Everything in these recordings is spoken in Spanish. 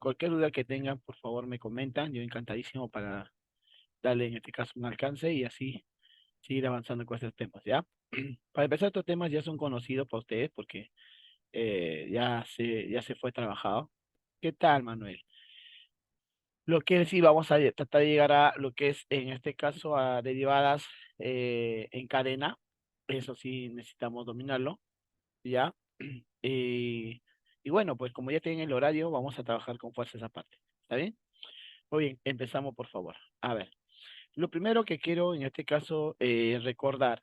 Cualquier duda que tengan, por favor, me comentan. Yo encantadísimo para darle en este caso un alcance y así seguir avanzando con estos temas, ¿ya? Para empezar, estos temas ya son conocidos para ustedes porque ya se fue trabajado. ¿Qué tal, Manuel? Lo que sí, vamos a tratar de llegar a lo que es, en este caso, a derivadas en cadena. Eso sí, necesitamos dominarlo, ¿ya? Y, y bueno, pues como ya tienen el horario, vamos a trabajar con fuerza esa parte. ¿Está bien? Muy bien, empezamos, por favor. A ver, lo primero que quiero en este caso recordar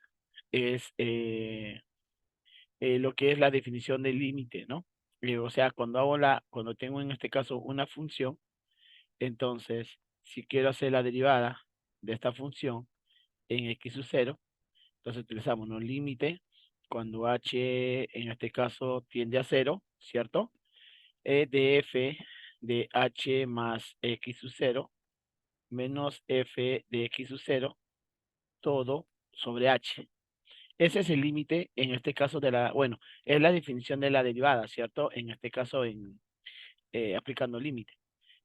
es lo que es la definición del límite, ¿no? O sea, cuando tengo en este caso una función, entonces, si quiero hacer la derivada de esta función en x sub 0, entonces utilizamos un límite cuando h en este caso tiende a 0, ¿cierto? De f de h más x sub 0 menos f de x sub 0 todo sobre h. Ese es el límite en este caso bueno, es la definición de la derivada, ¿cierto? En este caso aplicando límite.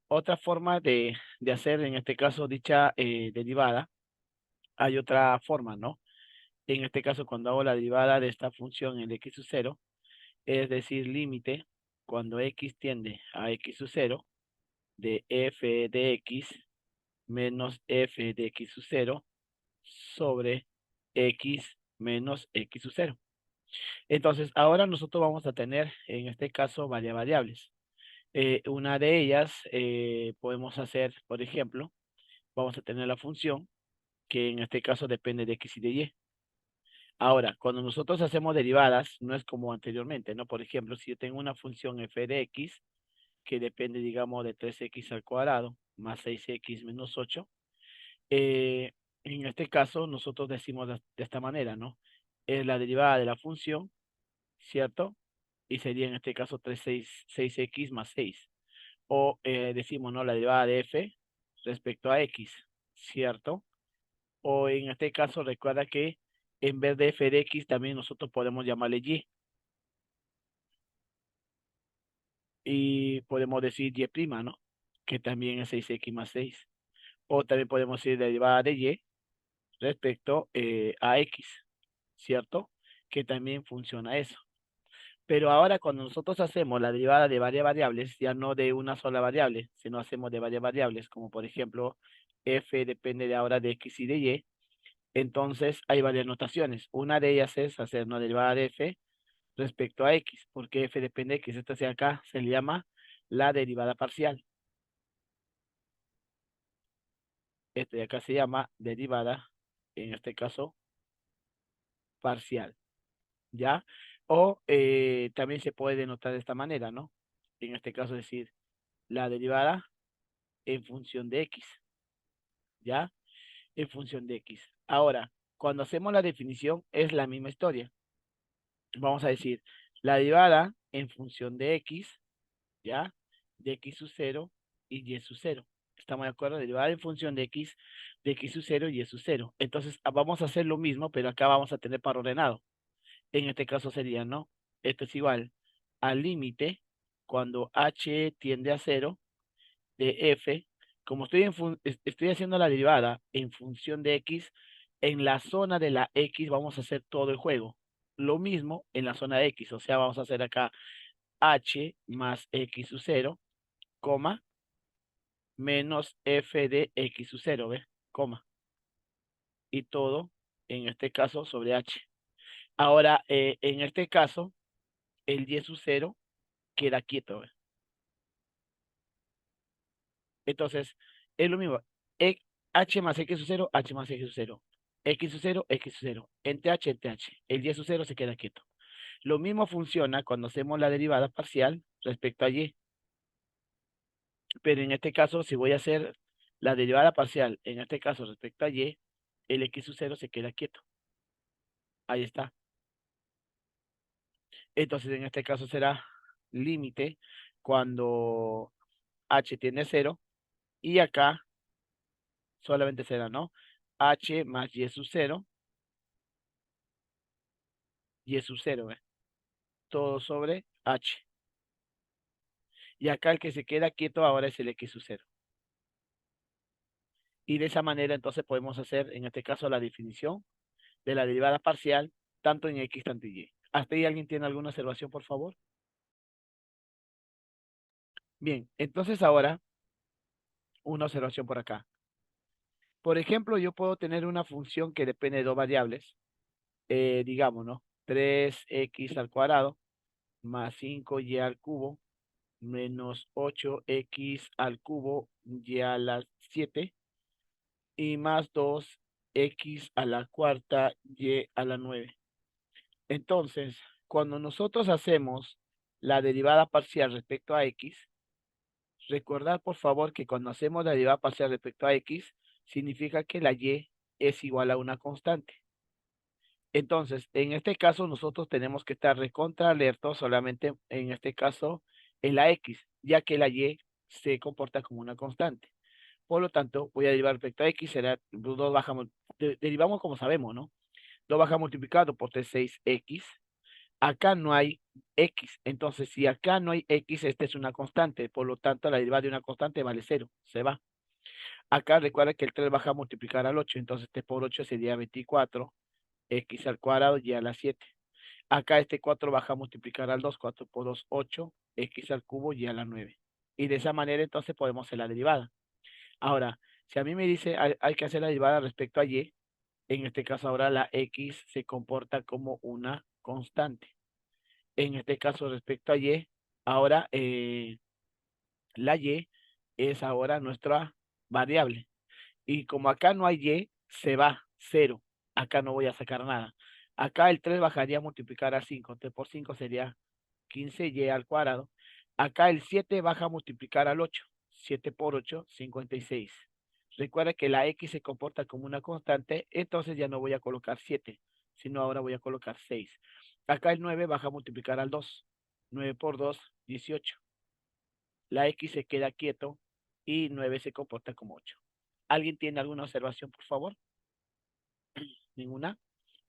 Otra forma de hacer en este caso dicha derivada, hay otra forma, ¿no? En este caso, cuando hago la derivada de esta función en x sub 0, es decir, límite cuando x tiende a x sub 0 de f de x menos f de x sub 0 sobre x menos x sub 0. Entonces, ahora nosotros vamos a tener, en este caso, varias variables. Una de ellas podemos hacer, por ejemplo, vamos a tener la función que en este caso depende de x y de y. Ahora, cuando nosotros hacemos derivadas, no es como anteriormente, ¿no? Por ejemplo, si yo tengo una función f de x que depende, digamos, de 3x al cuadrado más 6x menos 8, eh, en este caso nosotros decimos de esta manera, ¿no? Es la derivada de la función, ¿cierto? Y sería en este caso 6x más 6. O decimos, ¿no? La derivada de f respecto a x, ¿cierto? O en este caso, recuerda que en vez de f de x también nosotros podemos llamarle y. Y podemos decir y', ¿no? Que también es 6x más 6. O también podemos decir derivada de y respecto a x, ¿cierto? Que también funciona eso. Pero ahora cuando nosotros hacemos la derivada de varias variables, ya no de una sola variable, sino hacemos de varias variables, como por ejemplo, f depende de ahora de x y de y, entonces hay varias notaciones. Una de ellas es hacer una derivada de f respecto a x, porque f depende de x. Esta de acá se le llama la derivada parcial. Este de acá se llama derivada, en este caso, parcial, ¿ya? O también se puede denotar de esta manera, ¿no? En este caso decir la derivada en función de x, ¿ya? En función de x. Ahora, cuando hacemos la definición es la misma historia. Vamos a decir la derivada en función de x, ¿ya? De x sub 0 y y sub 0. ¿Estamos de acuerdo? Derivada en función de x sub 0 y y sub 0. Entonces, vamos a hacer lo mismo, pero acá vamos a tener par ordenado. En este caso sería, ¿no? Esto es igual al límite cuando h tiende a 0 de f. Como estoy haciendo la derivada en función de x, en la zona de la x vamos a hacer todo el juego. Lo mismo en la zona de x, o sea, vamos a hacer acá h más x sub 0, coma, menos f de x sub 0, ¿ves? Coma. Y todo, en este caso, sobre h. Ahora, en este caso, el y sub 0 queda quieto, ¿ves? Entonces, es lo mismo. E- H más X sub 0, H más X sub 0. X sub 0, X sub 0. Entre H, entre H. El Y sub 0 se queda quieto. Lo mismo funciona cuando hacemos la derivada parcial respecto a Y. Pero en este caso, si voy a hacer la derivada parcial, en este caso respecto a Y, el X sub 0 se queda quieto. Ahí está. Entonces, en este caso será límite cuando H tiene 0. Y acá solamente será, ¿no? H más Y sub 0, Y sub 0, ¿eh? Todo sobre H. Y acá el que se queda quieto ahora es el x sub 0. Y de esa manera entonces podemos hacer, en este caso, la definición de la derivada parcial, tanto en x, tanto en y. ¿Hasta ahí alguien tiene alguna observación, por favor? Bien, entonces ahora, una observación por acá. Por ejemplo, yo puedo tener una función que depende de dos variables, digamos, ¿no? 3x al cuadrado más 5y al cubo menos 8x al cubo y a la 7 y más 2x a la cuarta y a la 9. Entonces, cuando nosotros hacemos la derivada parcial respecto a x, recordad por favor que cuando hacemos la derivada parcial respecto a x, significa que la y es igual a una constante. Entonces, en este caso nosotros tenemos que estar recontra alertos solamente en este caso en la x, ya que la y se comporta como una constante. Por lo tanto, voy a derivar respecto a x, será 2 baja, derivamos como sabemos, ¿no? 2 baja multiplicado por 3, 6x. Acá no hay x, entonces si acá no hay x, esta es una constante, por lo tanto la derivada de una constante vale 0, se va. Acá recuerda que el 3 baja a multiplicar al 8, entonces este por 8 sería 24, x al cuadrado y a la 7. Acá este 4 baja a multiplicar al 2, 4 por 2, 8, x al cubo y a la 9. Y de esa manera entonces podemos hacer la derivada. Ahora, si a mí me dice hay que hacer la derivada respecto a y, en este caso ahora la x se comporta como una constante. En este caso respecto a y, ahora la y es ahora nuestra variable. Y como acá no hay y, se va, 0. Acá no voy a sacar nada. Acá el 3 bajaría a multiplicar a 5. 3 por 5 sería 15y al cuadrado. Acá el 7 baja a multiplicar al 8. 7 por 8, 56. Recuerda que la x se comporta como una constante, entonces ya no voy a colocar 7, sino ahora voy a colocar 6. Acá el 9 baja a multiplicar al 2. 9 por 2, 18. La x se queda quieto y 9 se comporta como 8. ¿Alguien tiene alguna observación, por favor? Ninguna.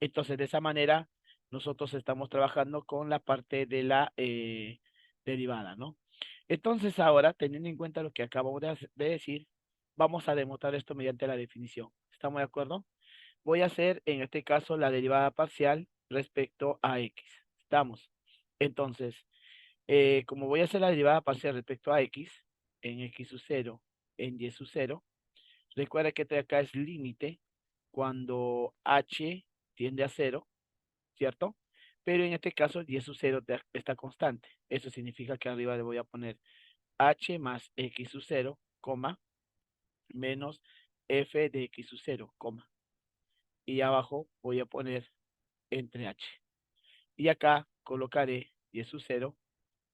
Entonces, de esa manera, nosotros estamos trabajando con la parte de la derivada, ¿no? Entonces, ahora, teniendo en cuenta lo que acabo de decir, vamos a demostrar esto mediante la definición. ¿Estamos de acuerdo? Voy a hacer, en este caso, la derivada parcial respecto a x. ¿Estamos? Entonces, como voy a hacer la derivada parcial respecto a x, en x sub 0, en y sub 0, recuerda que este acá es límite cuando h tiende a 0, ¿cierto? Pero en este caso y sub 0 está constante. Eso significa que arriba le voy a poner h más x sub 0, coma, menos f de x sub 0, coma. Y abajo voy a poner entre h. Y acá colocaré y sub 0,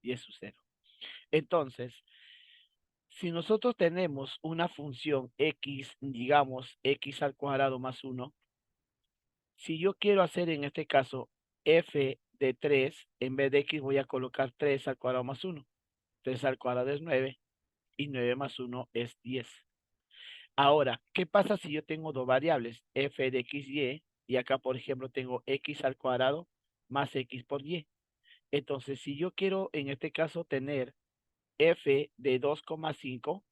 y sub 0. Entonces, si nosotros tenemos una función x, digamos, x al cuadrado más 1, si yo quiero hacer en este caso f de 3, en vez de x voy a colocar 3 al cuadrado más 1. 3 al cuadrado es 9 y 9 más 1 es 10. Ahora, ¿qué pasa si yo tengo dos variables, f de x, y acá, por ejemplo, tengo x al cuadrado más x por y? Entonces, si yo quiero en este caso tener f de 2,5,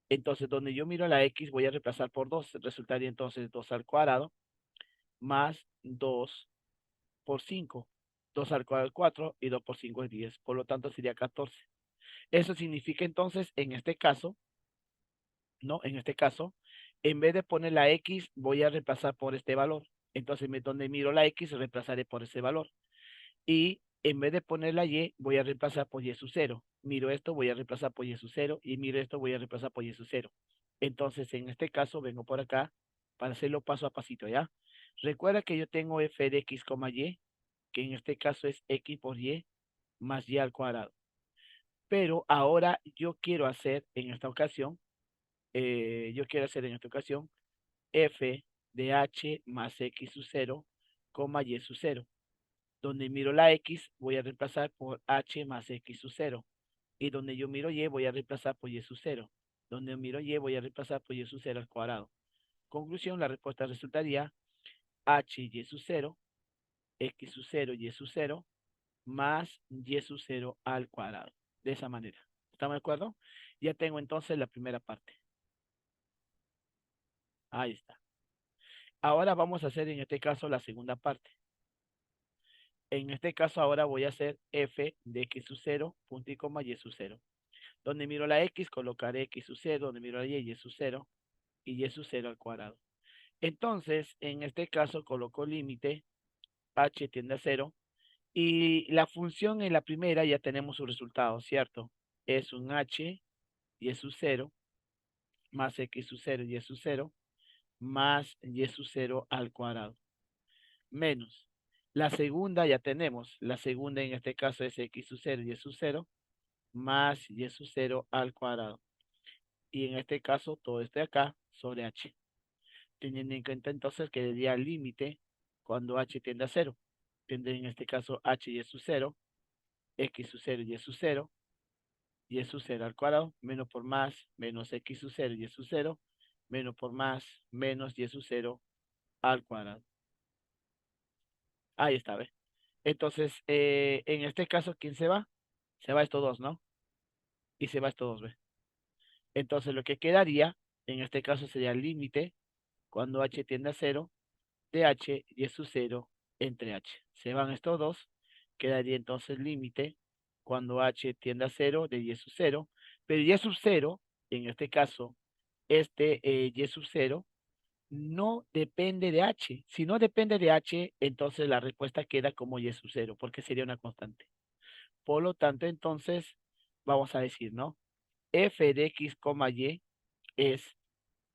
entonces donde yo miro la x voy a reemplazar por 2. Resultaría entonces 2 al cuadrado más 2 por 5. 2 al cuadrado es 4 y 2 por 5 es 10. Por lo tanto sería 14. Eso significa entonces, en este caso, ¿no? En este caso, en vez de poner la x, voy a reemplazar por este valor. Entonces, donde miro la x, reemplazaré por ese valor. Y en vez de poner la y, voy a reemplazar por y sub 0. Miro esto, voy a reemplazar por y sub 0. Y miro esto, voy a reemplazar por y sub 0. Entonces, en este caso, vengo por acá para hacerlo paso a pasito, ¿ya? Recuerda que yo tengo f de x, y, que en este caso es x por y más y al cuadrado. Pero ahora yo quiero hacer en esta ocasión, f de h más x sub 0, y sub 0. Donde miro la x, voy a reemplazar por h más x sub 0. Y donde yo miro y, voy a reemplazar por y sub 0. Donde miro y, voy a reemplazar por y sub 0 al cuadrado. Conclusión, la respuesta resultaría h y sub 0, x sub 0 y sub 0, más y sub 0 al cuadrado. De esa manera. ¿Estamos de acuerdo? Ya tengo entonces la primera parte. Ahí está. Ahora vamos a hacer en este caso la segunda parte. En este caso ahora voy a hacer f de x sub 0, punto y coma y sub 0. Donde miro la x, colocaré x sub 0, donde miro la y sub 0, y sub 0 al cuadrado. Entonces, en este caso coloco límite, h tiende a 0, y la función en la primera ya tenemos su resultado, ¿cierto? Es un h y sub 0, más x sub 0 y sub 0, más y sub 0 al cuadrado. Menos. La segunda ya tenemos. La segunda en este caso es x sub 0 y sub 0 más y sub 0 al cuadrado. Y en este caso todo esto de acá sobre h. Teniendo en cuenta entonces que sería el límite cuando h tiende a 0. Tendré en este caso h y sub 0, x sub 0 y sub 0 al cuadrado, menos por más, menos x sub 0 y sub 0, menos por más, menos y sub 0 al cuadrado. Ahí está, ¿ves? Entonces, en este caso, ¿quién se va? Se va estos dos, ¿no? Y se va estos dos, ¿ves? Entonces, lo que quedaría, en este caso, sería el límite cuando h tiende a 0 de h y es su 0 entre h. Se van estos dos, quedaría entonces el límite cuando h tiende a 0 de y sub 0, pero y sub 0, en este caso, y sub 0 no depende de h. Si no depende de h, entonces la respuesta queda como y sub 0, porque sería una constante. Por lo tanto, entonces, vamos a decir, ¿no? F de x, y es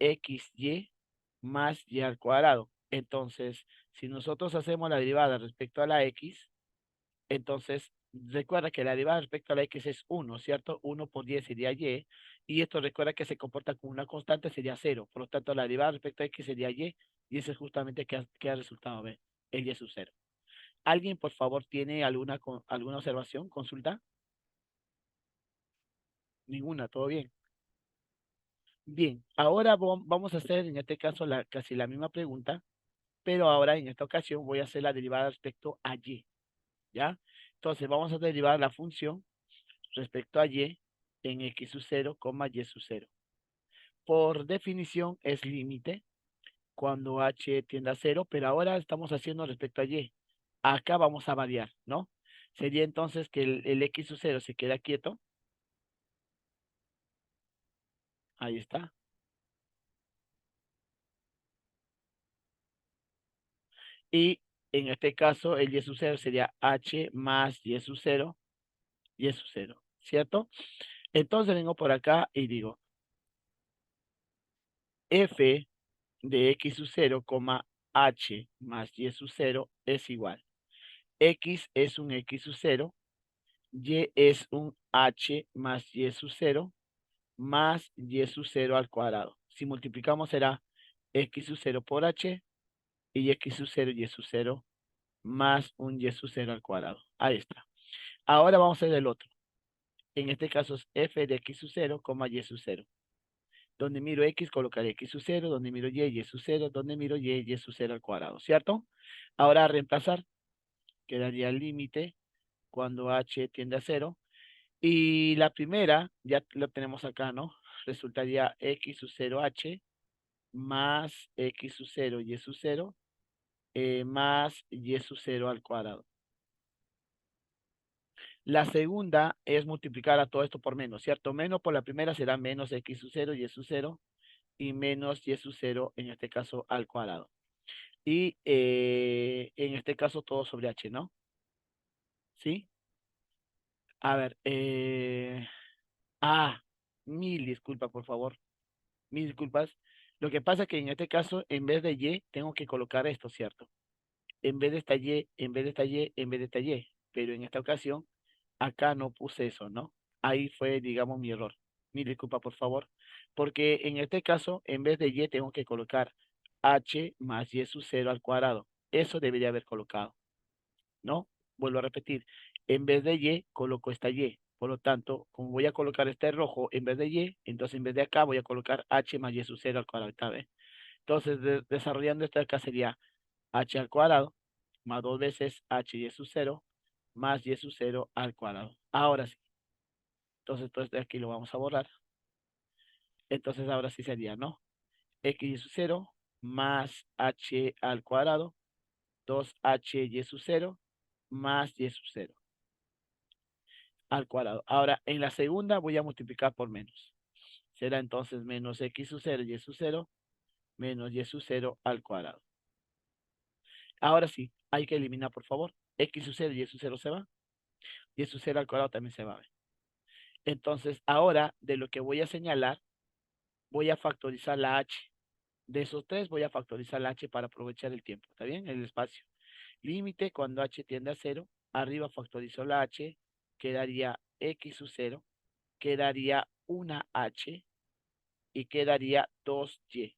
xy más y al cuadrado. Entonces, si nosotros hacemos la derivada respecto a la x, entonces, recuerda que la derivada respecto a la x es 1, ¿cierto? 1 por y sería y esto recuerda que se comporta como una constante, sería 0. Por lo tanto, la derivada respecto a x sería y ese es justamente que ha resultado, ¿ve? El y sub 0. ¿Alguien, por favor, tiene alguna observación, consulta? Ninguna, ¿todo bien? Bien, ahora vamos a hacer en este caso casi la misma pregunta, pero ahora en esta ocasión voy a hacer la derivada respecto a y, ¿ya? Entonces vamos a derivar la función respecto a y en x sub 0, y sub 0. Por definición es límite cuando h tiende a 0, pero ahora estamos haciendo respecto a y. Acá vamos a variar, ¿no? Sería entonces que el x sub 0 se queda quieto. Ahí está. Y en este caso el y sub 0 sería h más y sub 0 y sub 0, ¿cierto? Entonces vengo por acá y digo f de x sub 0, h más y sub 0 es igual. X es un x sub 0, y es un h más y sub 0 más y sub 0 al cuadrado. Si multiplicamos será x sub 0 por h y x sub 0 y sub 0 más un y sub 0 al cuadrado. Ahí está. Ahora vamos a ver el otro. En este caso es f de x sub 0, y sub 0. Donde miro x, colocaré x sub 0, donde miro y sub 0, donde miro y sub 0 al cuadrado, ¿cierto? Ahora a reemplazar, quedaría el límite cuando h tiende a 0. Y la primera, ya lo tenemos acá, ¿no? Resultaría x sub 0h más x sub 0 y sub 0 más y sub 0 al cuadrado. La segunda es multiplicar a todo esto por menos, ¿cierto? Menos por la primera será menos x sub 0 y sub 0 y menos y sub 0, en este caso, al cuadrado. Y en este caso todo sobre h, ¿no? ¿Sí? A ver, mil disculpas, por favor. Mil disculpas. Lo que pasa es que en este caso, en vez de y, tengo que colocar esto, ¿cierto? En vez de esta y, en vez de esta y, en vez de esta y. Pero en esta ocasión, acá no puse eso, ¿no? Ahí fue, digamos, mi error. Mil disculpas, por favor. Porque en este caso, en vez de y, tengo que colocar h más y sub 0 al cuadrado. Eso debería haber colocado, ¿no? Vuelvo a repetir. En vez de y, coloco esta y. Por lo tanto, como voy a colocar este rojo en vez de y, entonces en vez de acá voy a colocar h más y sub 0 al cuadrado. ¿Está bien? Entonces, desarrollando esto acá sería h al cuadrado más dos veces h y sub 0 más y sub 0 al cuadrado. Ahora sí. Entonces, todo esto de aquí lo vamos a borrar. Entonces, ahora sí sería, ¿no? X y sub 0 más h al cuadrado, 2h y sub 0 más y sub 0 al cuadrado. Ahora, en la segunda voy a multiplicar por menos. Será entonces menos x sub 0 y sub 0 menos y sub 0 al cuadrado. Ahora sí, hay que eliminar, por favor. X sub 0 y sub 0 se va. Y sub 0 al cuadrado también se va. Entonces, ahora de lo que voy a señalar, voy a factorizar la h. De esos tres voy a factorizar la h para aprovechar el tiempo. ¿Está bien? El espacio. Límite cuando h tiende a 0. Arriba factorizo la h. Quedaría x sub 0. Quedaría una h. Y quedaría 2y.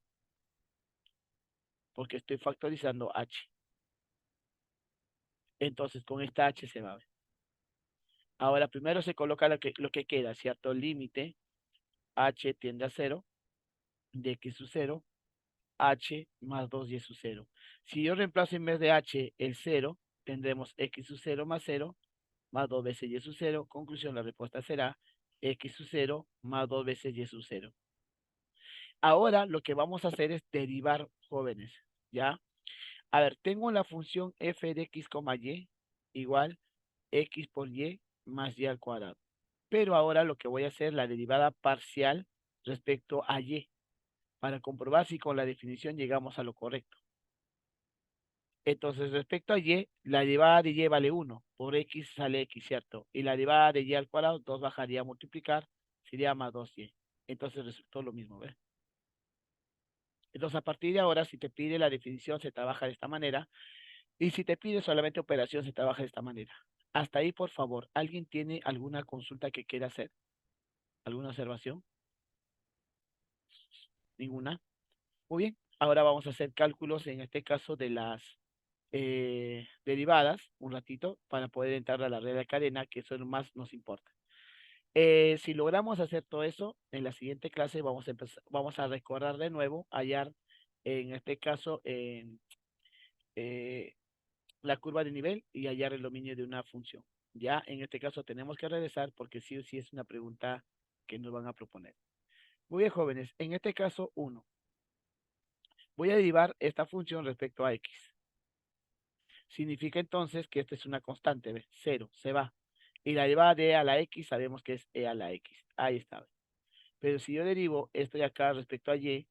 Porque estoy factorizando h. Entonces, con esta h se va a ver. Ahora, primero se coloca lo que queda, ¿cierto? Límite, h tiende a 0, de x sub 0, h más 2y sub 0. Si yo reemplazo en vez de h el 0, tendremos x sub 0 más 0, más 2 veces y sub 0. Conclusión, la respuesta será x sub 0 más 2 veces y sub 0. Ahora lo que vamos a hacer es derivar, jóvenes, ¿ya? A ver, tengo la función f de x, y igual x por y más y al cuadrado. Pero ahora lo que voy a hacer es la derivada parcial respecto a y, para comprobar si con la definición llegamos a lo correcto. Entonces, respecto a y, la derivada de y vale 1, por x sale x, ¿cierto? Y la derivada de y al cuadrado, 2 bajaría a multiplicar, sería más 2y. Entonces resultó lo mismo, ¿ves? Entonces, a partir de ahora, si te pide la definición, se trabaja de esta manera. Y si te pide solamente operación, se trabaja de esta manera. Hasta ahí, por favor, ¿alguien tiene alguna consulta que quiera hacer? ¿Alguna observación? ¿Ninguna? Muy bien. Ahora vamos a hacer cálculos, en este caso, de las derivadas, un ratito, para poder entrar a la red de cadena, que eso es lo más nos importa. Si logramos hacer todo eso, en la siguiente clase vamos a recordar de nuevo, hallar, en este caso, eh, la curva de nivel y hallar el dominio de una función. Ya en este caso tenemos que regresar porque sí o sí es una pregunta que nos van a proponer. Muy bien, jóvenes. En este caso, 1. Voy a derivar esta función respecto a x. Significa entonces que esta es una constante, ¿ves? 0, se va. Y la derivada de e a la x sabemos que es e a la x. Ahí está. Pero si yo derivo esto de acá respecto a y,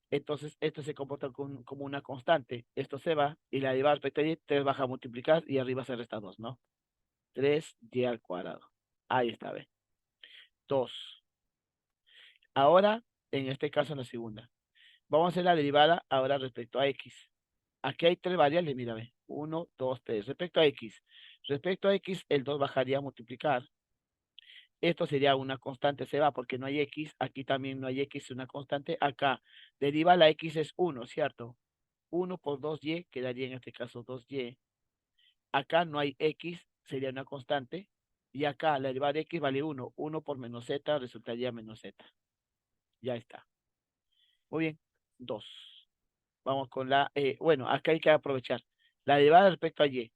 entonces esto se comporta como una constante. Esto se va y la derivada respecto a y, 3 baja a multiplicar y arriba se resta 2, ¿no? 3y al cuadrado. Ahí está, ¿ves? 2. Ahora, en este caso, en la segunda. Vamos a hacer la derivada ahora respecto a x. Aquí hay tres variables, mira, ve. 1, 2, 3. Respecto a x. Respecto a x, el 2 bajaría a multiplicar. Esto sería una constante, se va porque no hay x. Aquí también no hay x, es una constante. Acá, deriva la x es 1, ¿cierto? 1 por 2y, quedaría en este caso 2y. Acá no hay x, sería una constante. Y acá la derivada de x vale 1. 1 por menos z resultaría menos z. Ya está. Muy bien. 2. Vamos con bueno, acá hay que aprovechar. La derivada respecto a y.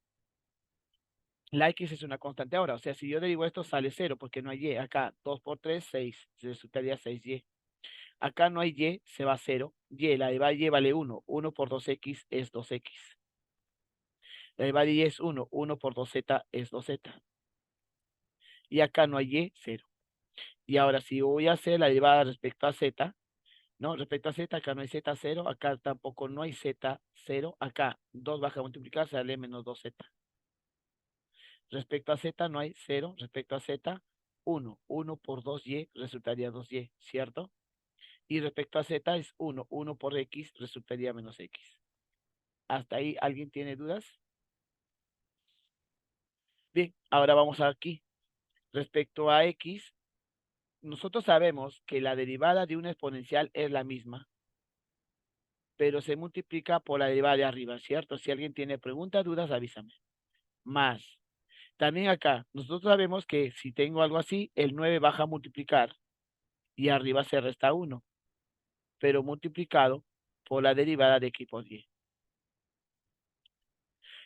La x es una constante ahora. O sea, si yo derivo esto, sale 0 porque no hay y. Acá, 2 por 3, 6. Resultaría 6y. Acá no hay y, se va 0. Y, la derivada de y vale 1. 1 por 2x es 2x. La derivada de y es 1. 1 por 2z es 2z. Y acá no hay y, 0. Y ahora, si voy a hacer la derivada respecto a z, ¿no? Respecto a z, acá no hay z, 0. Acá tampoco no hay z, 0. Acá 2 baja a multiplicar, sale menos 2z. Respecto a z no hay 0. Respecto a z, 1. 1 por 2y resultaría 2y, ¿cierto? Y respecto a z es 1. 1 por x resultaría menos x. ¿Hasta ahí alguien tiene dudas? Bien, ahora vamos aquí. Respecto a x, nosotros sabemos que la derivada de una exponencial es la misma, pero se multiplica por la derivada de arriba, ¿cierto? Si alguien tiene preguntas, dudas, avísame. Más. También acá, nosotros sabemos que si tengo algo así, el 9 baja a multiplicar y arriba se resta 1, pero multiplicado por la derivada de x por y.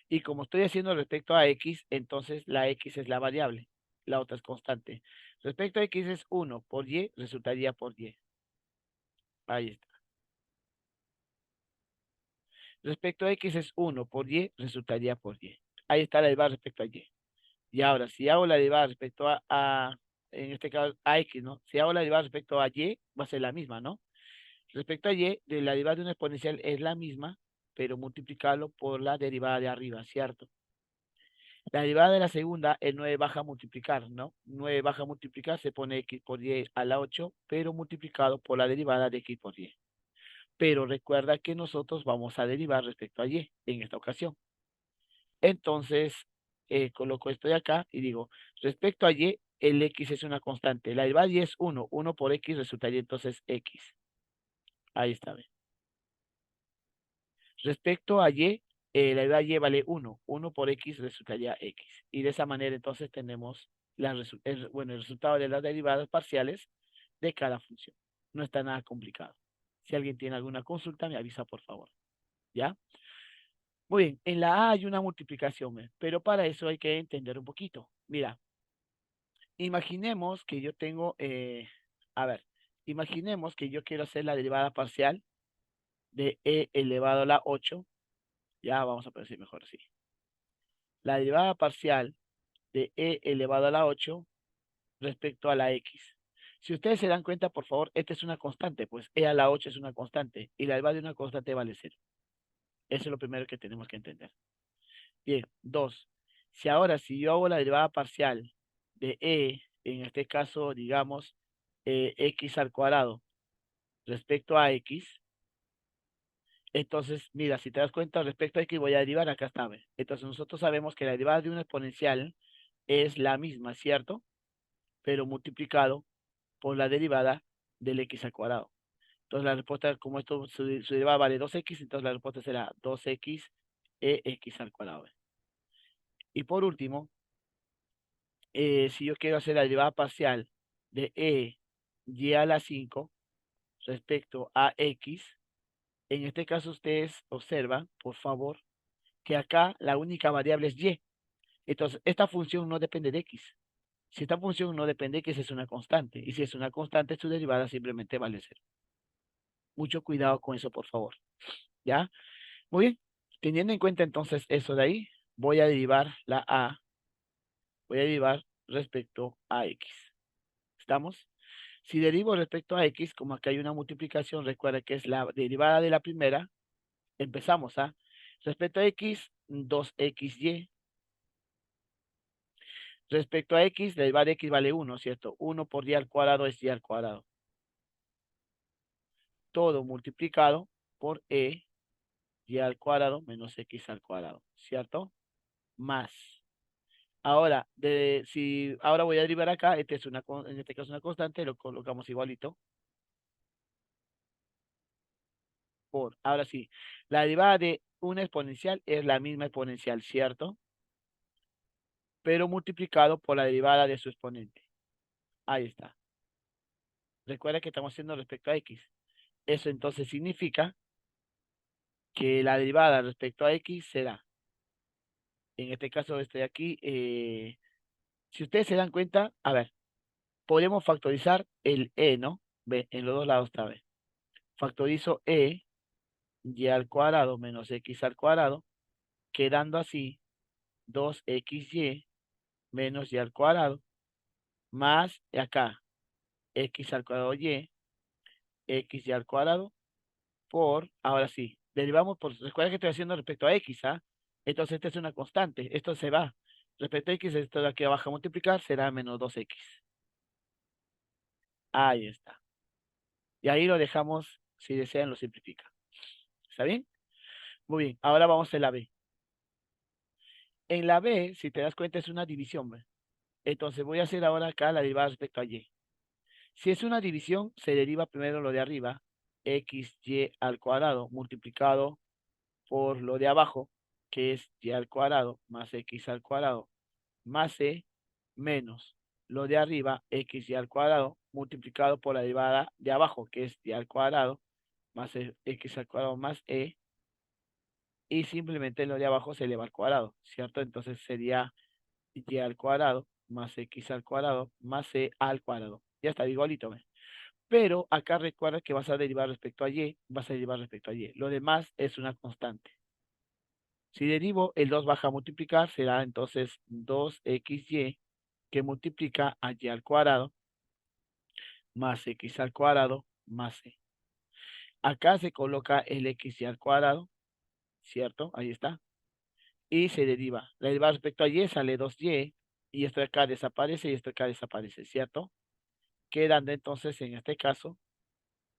Y como estoy haciendo respecto a x, entonces la x es la variable, la otra es constante. Respecto a x es 1 por y, resultaría por y. Ahí está. Respecto a x es 1 por y, resultaría por y. Ahí está la derivada respecto a y. Y ahora, si hago la derivada respecto en este caso, a x, ¿no? Si hago la derivada respecto a y, va a ser la misma, ¿no? Respecto a y, de la derivada de una exponencial es la misma, pero multiplicarlo por la derivada de arriba, ¿cierto? La derivada de la segunda, el 9 baja a multiplicar, ¿no? 9 baja a multiplicar, se pone x por y a la 8, pero multiplicado por la derivada de x por y. Pero recuerda que nosotros vamos a derivar respecto a y en esta ocasión. Entonces, coloco esto de acá y digo, respecto a y, el x es una constante. La derivada de y es 1. 1 por x resultaría entonces x. Ahí está. ¿Ve? Respecto a y, la derivada de y vale 1. 1 por x resultaría x. Y de esa manera entonces tenemos bueno, el resultado de las derivadas parciales de cada función. No está nada complicado. Si alguien tiene alguna consulta, me avisa por favor. ¿Ya? Muy bien, en la A hay una multiplicación, pero para eso hay que entender un poquito. Mira, imaginemos que yo tengo, a ver, imaginemos que yo quiero hacer la derivada parcial de e elevado a la 8. Ya vamos a decir mejor así. La derivada parcial de e elevado a la 8 respecto a la x. Si ustedes se dan cuenta, por favor, esta es una constante, pues e a la 8 es una constante y la derivada de una constante vale 0. Eso es lo primero que tenemos que entender. Bien, 2. Si yo hago la derivada parcial de e, en este caso, digamos, x al cuadrado respecto a x, entonces, mira, si te das cuenta, respecto a x voy a derivar, acá está. ¿Ve? Entonces, nosotros sabemos que la derivada de una exponencial es la misma, ¿cierto? Pero multiplicado por la derivada del x al cuadrado. Entonces, la respuesta, como esto, su derivada vale 2x, entonces la respuesta será 2x x al cuadrado. ¿Ve? Y por último, si yo quiero hacer la derivada parcial de y a la 5 respecto a x, en este caso ustedes observan, por favor, que acá la única variable es y. Entonces, esta función no depende de x. Si esta función no depende de x, es una constante. Y si es una constante, su derivada simplemente vale 0. Mucho cuidado con eso, por favor. ¿Ya? Muy bien. Teniendo en cuenta entonces eso de ahí, voy a derivar la a, voy a derivar respecto a x. ¿Estamos? Si derivo respecto a x, como acá hay una multiplicación, recuerda que es la derivada de la primera, empezamos a, respecto a x, 2xy. Respecto a x, la derivada de x vale 1, ¿cierto? 1 por y al cuadrado es y al cuadrado. Todo multiplicado por y al cuadrado menos x al cuadrado, ¿cierto? Más. Ahora, ahora voy a derivar acá, en este caso es una constante, lo colocamos igualito. Ahora sí, la derivada de una exponencial es la misma exponencial, ¿cierto? Pero multiplicado por la derivada de su exponente. Ahí está. Recuerda que estamos haciendo respecto a x. Eso entonces significa que la derivada respecto a x será, en este caso estoy aquí, si ustedes se dan cuenta, a ver, podemos factorizar el ¿no? Ve, en los dos lados está, ve. Factorizo y al cuadrado menos x al cuadrado, quedando así 2xy menos y al cuadrado, más acá x al cuadrado y, xy al cuadrado, ahora sí, derivamos recuerda que estoy haciendo respecto a x, ¿ah? Entonces esta es una constante, esto se va. Respecto a x, esto de aquí abajo a multiplicar será menos 2x. Ahí está. Y ahí lo dejamos, si desean, lo simplifica. ¿Está bien? Muy bien, ahora vamos a la B. En la B, si te das cuenta, es una división, ¿ve? Entonces voy a hacer ahora acá la derivada respecto a y. Si es una división, se deriva primero lo de arriba, xy al cuadrado multiplicado por lo de abajo, que es y al cuadrado más x al cuadrado más c menos lo de arriba, xy al cuadrado multiplicado por la derivada de abajo, que es y al cuadrado más x al cuadrado más y simplemente lo de abajo se eleva al cuadrado, ¿cierto? Entonces sería y al cuadrado más x al cuadrado más c al cuadrado. Ya está igualito, ¿ve? Pero acá recuerda que vas a derivar respecto a y, vas a derivar respecto a y. Lo demás es una constante. Si derivo, el 2 baja a multiplicar, será entonces 2xy que multiplica a y al cuadrado más x al cuadrado más c. Acá se coloca el xy al cuadrado, ¿cierto? Ahí está. Y se deriva. La deriva respecto a y sale 2y y esto de acá desaparece y esto de acá desaparece, ¿cierto? Quedando entonces en este caso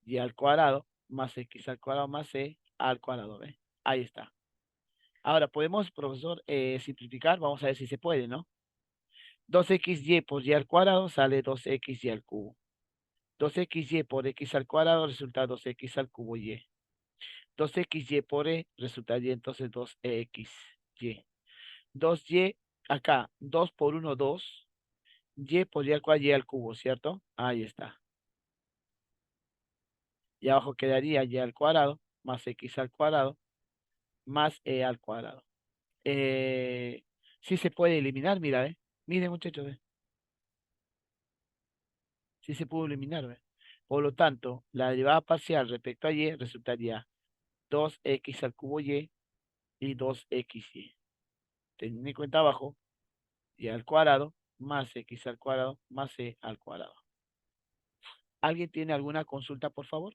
y al cuadrado más x al cuadrado más c al cuadrado, ¿ve? Ahí está. Ahora, ¿podemos, profesor, simplificar? Vamos a ver si se puede, ¿no? 2xy por y al cuadrado sale 2xy al cubo. 2xy por x al cuadrado resulta 2x al cubo y. 2xy por e resultaría entonces 2xy. 2y, acá, 2 por 1, 2. Y por y al cuadrado, y al cubo, ¿cierto? Ahí está. Y abajo quedaría y al cuadrado más x al cuadrado más e al cuadrado. Sí se puede eliminar, mira, ¿eh? Miren, muchachos, sí se pudo eliminar, ¿ve? Por lo tanto, la derivada parcial respecto a y resultaría 2x al cubo y 2xy. Teniendo en cuenta abajo, y al cuadrado más x al cuadrado más c al cuadrado. ¿Alguien tiene alguna consulta, por favor?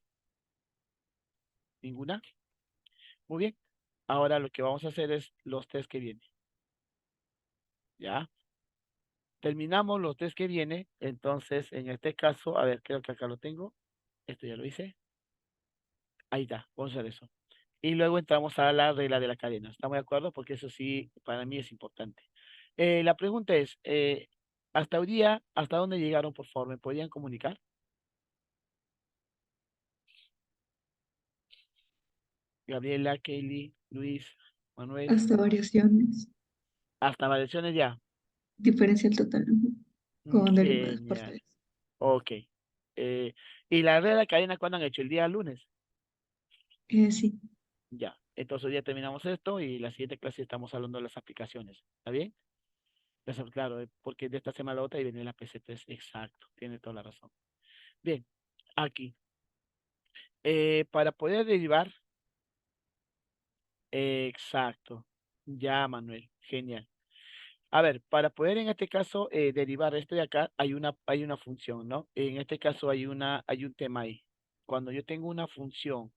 ¿Ninguna? Muy bien. Ahora lo que vamos a hacer es los test que vienen. ¿Ya? Terminamos los test que vienen. Entonces, en este caso, a ver, creo que acá lo tengo. Esto ya lo hice. Ahí está, vamos a hacer eso. Y luego entramos a la regla de la cadena. ¿Estamos de acuerdo? Porque eso sí, para mí es importante. La pregunta es, hasta hoy día, ¿hasta dónde llegaron, por favor? ¿Me podrían comunicar? Gabriela, Kelly, Luis, Manuel, Hasta variaciones, hasta variaciones ya. diferencial total, ujú, con derivadas Genial. parciales. Ok. Eh, ¿Y la regla de la cadena cuándo han hecho? ¿El día lunes? Sí, Ya. Entonces hoy ya terminamos esto y la siguiente clase estamos hablando de las aplicaciones. ¿Está bien? Claro, porque de esta semana a la otra y viene la PC3. Exacto. Tiene toda la razón. Bien. Aquí. Para poder derivar. Exacto. Ya, Manuel. Genial. A ver, para poder en este caso derivar esto de acá, hay una función, ¿no? En este caso hay un tema ahí. Cuando yo tengo una función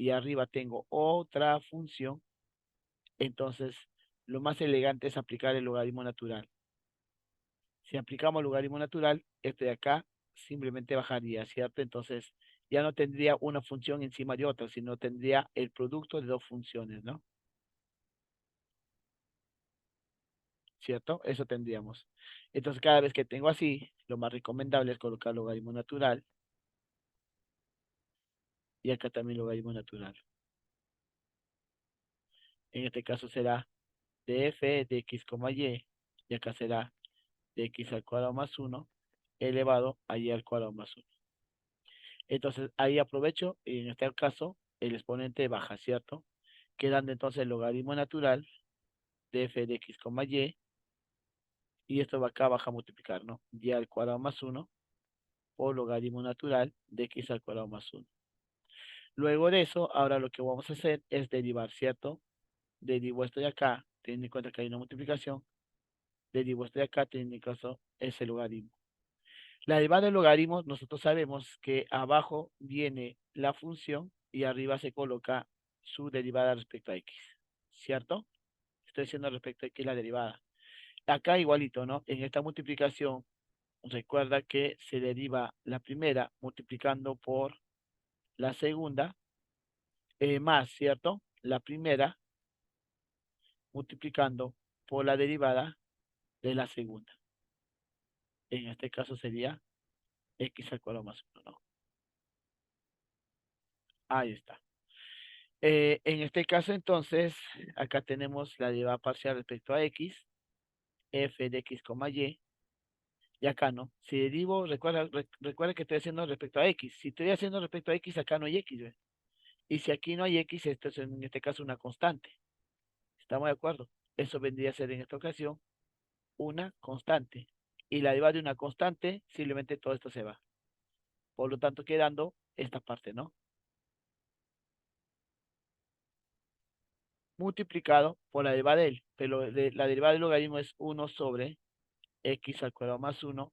y arriba tengo otra función, entonces lo más elegante es aplicar el logaritmo natural. Si aplicamos el logaritmo natural, esto de acá simplemente bajaría, ¿cierto? Entonces ya no tendría una función encima de otra, sino tendría el producto de dos funciones, ¿no? ¿Cierto? Eso tendríamos. Entonces cada vez que tengo así, lo más recomendable es colocar logaritmo natural y acá también logaritmo natural. En este caso será df de x, y acá será de x al cuadrado más 1 elevado a y al cuadrado más 1. Entonces ahí aprovecho y en este caso el exponente baja, ¿cierto? Quedando entonces el logaritmo natural de f de x, y esto va acá baja a multiplicar, ¿no? Y al cuadrado más 1 por logaritmo natural de x al cuadrado más 1. Luego de eso, ahora lo que vamos a hacer es derivar, ¿cierto? Derivo esto de acá, teniendo en cuenta que hay una multiplicación, derivo esto de acá, teniendo en caso ese logaritmo. La derivada del logaritmo, nosotros sabemos que abajo viene la función y arriba se coloca su derivada respecto a x, ¿cierto? Estoy diciendo respecto a x la derivada. Acá igualito, ¿no? En esta multiplicación, recuerda que se deriva la primera multiplicando por la segunda, más, ¿cierto? La primera multiplicando por la derivada de la segunda. En este caso sería x al cuadrado más 1, ¿no? Ahí está. En este caso, entonces, acá tenemos la derivada parcial respecto a x, f de x, y acá no. Si derivo, recuerda que estoy haciendo respecto a x. Si estoy haciendo respecto a x, acá no hay x, ¿ve? Y si aquí no hay x, esto es en este caso una constante. ¿Estamos de acuerdo? Eso vendría a ser en esta ocasión una constante. Y la derivada de una constante, simplemente todo esto se va. Por lo tanto, quedando esta parte, ¿no? Multiplicado por la derivada de él. Pero la derivada del logaritmo es 1 sobre x al cuadrado más 1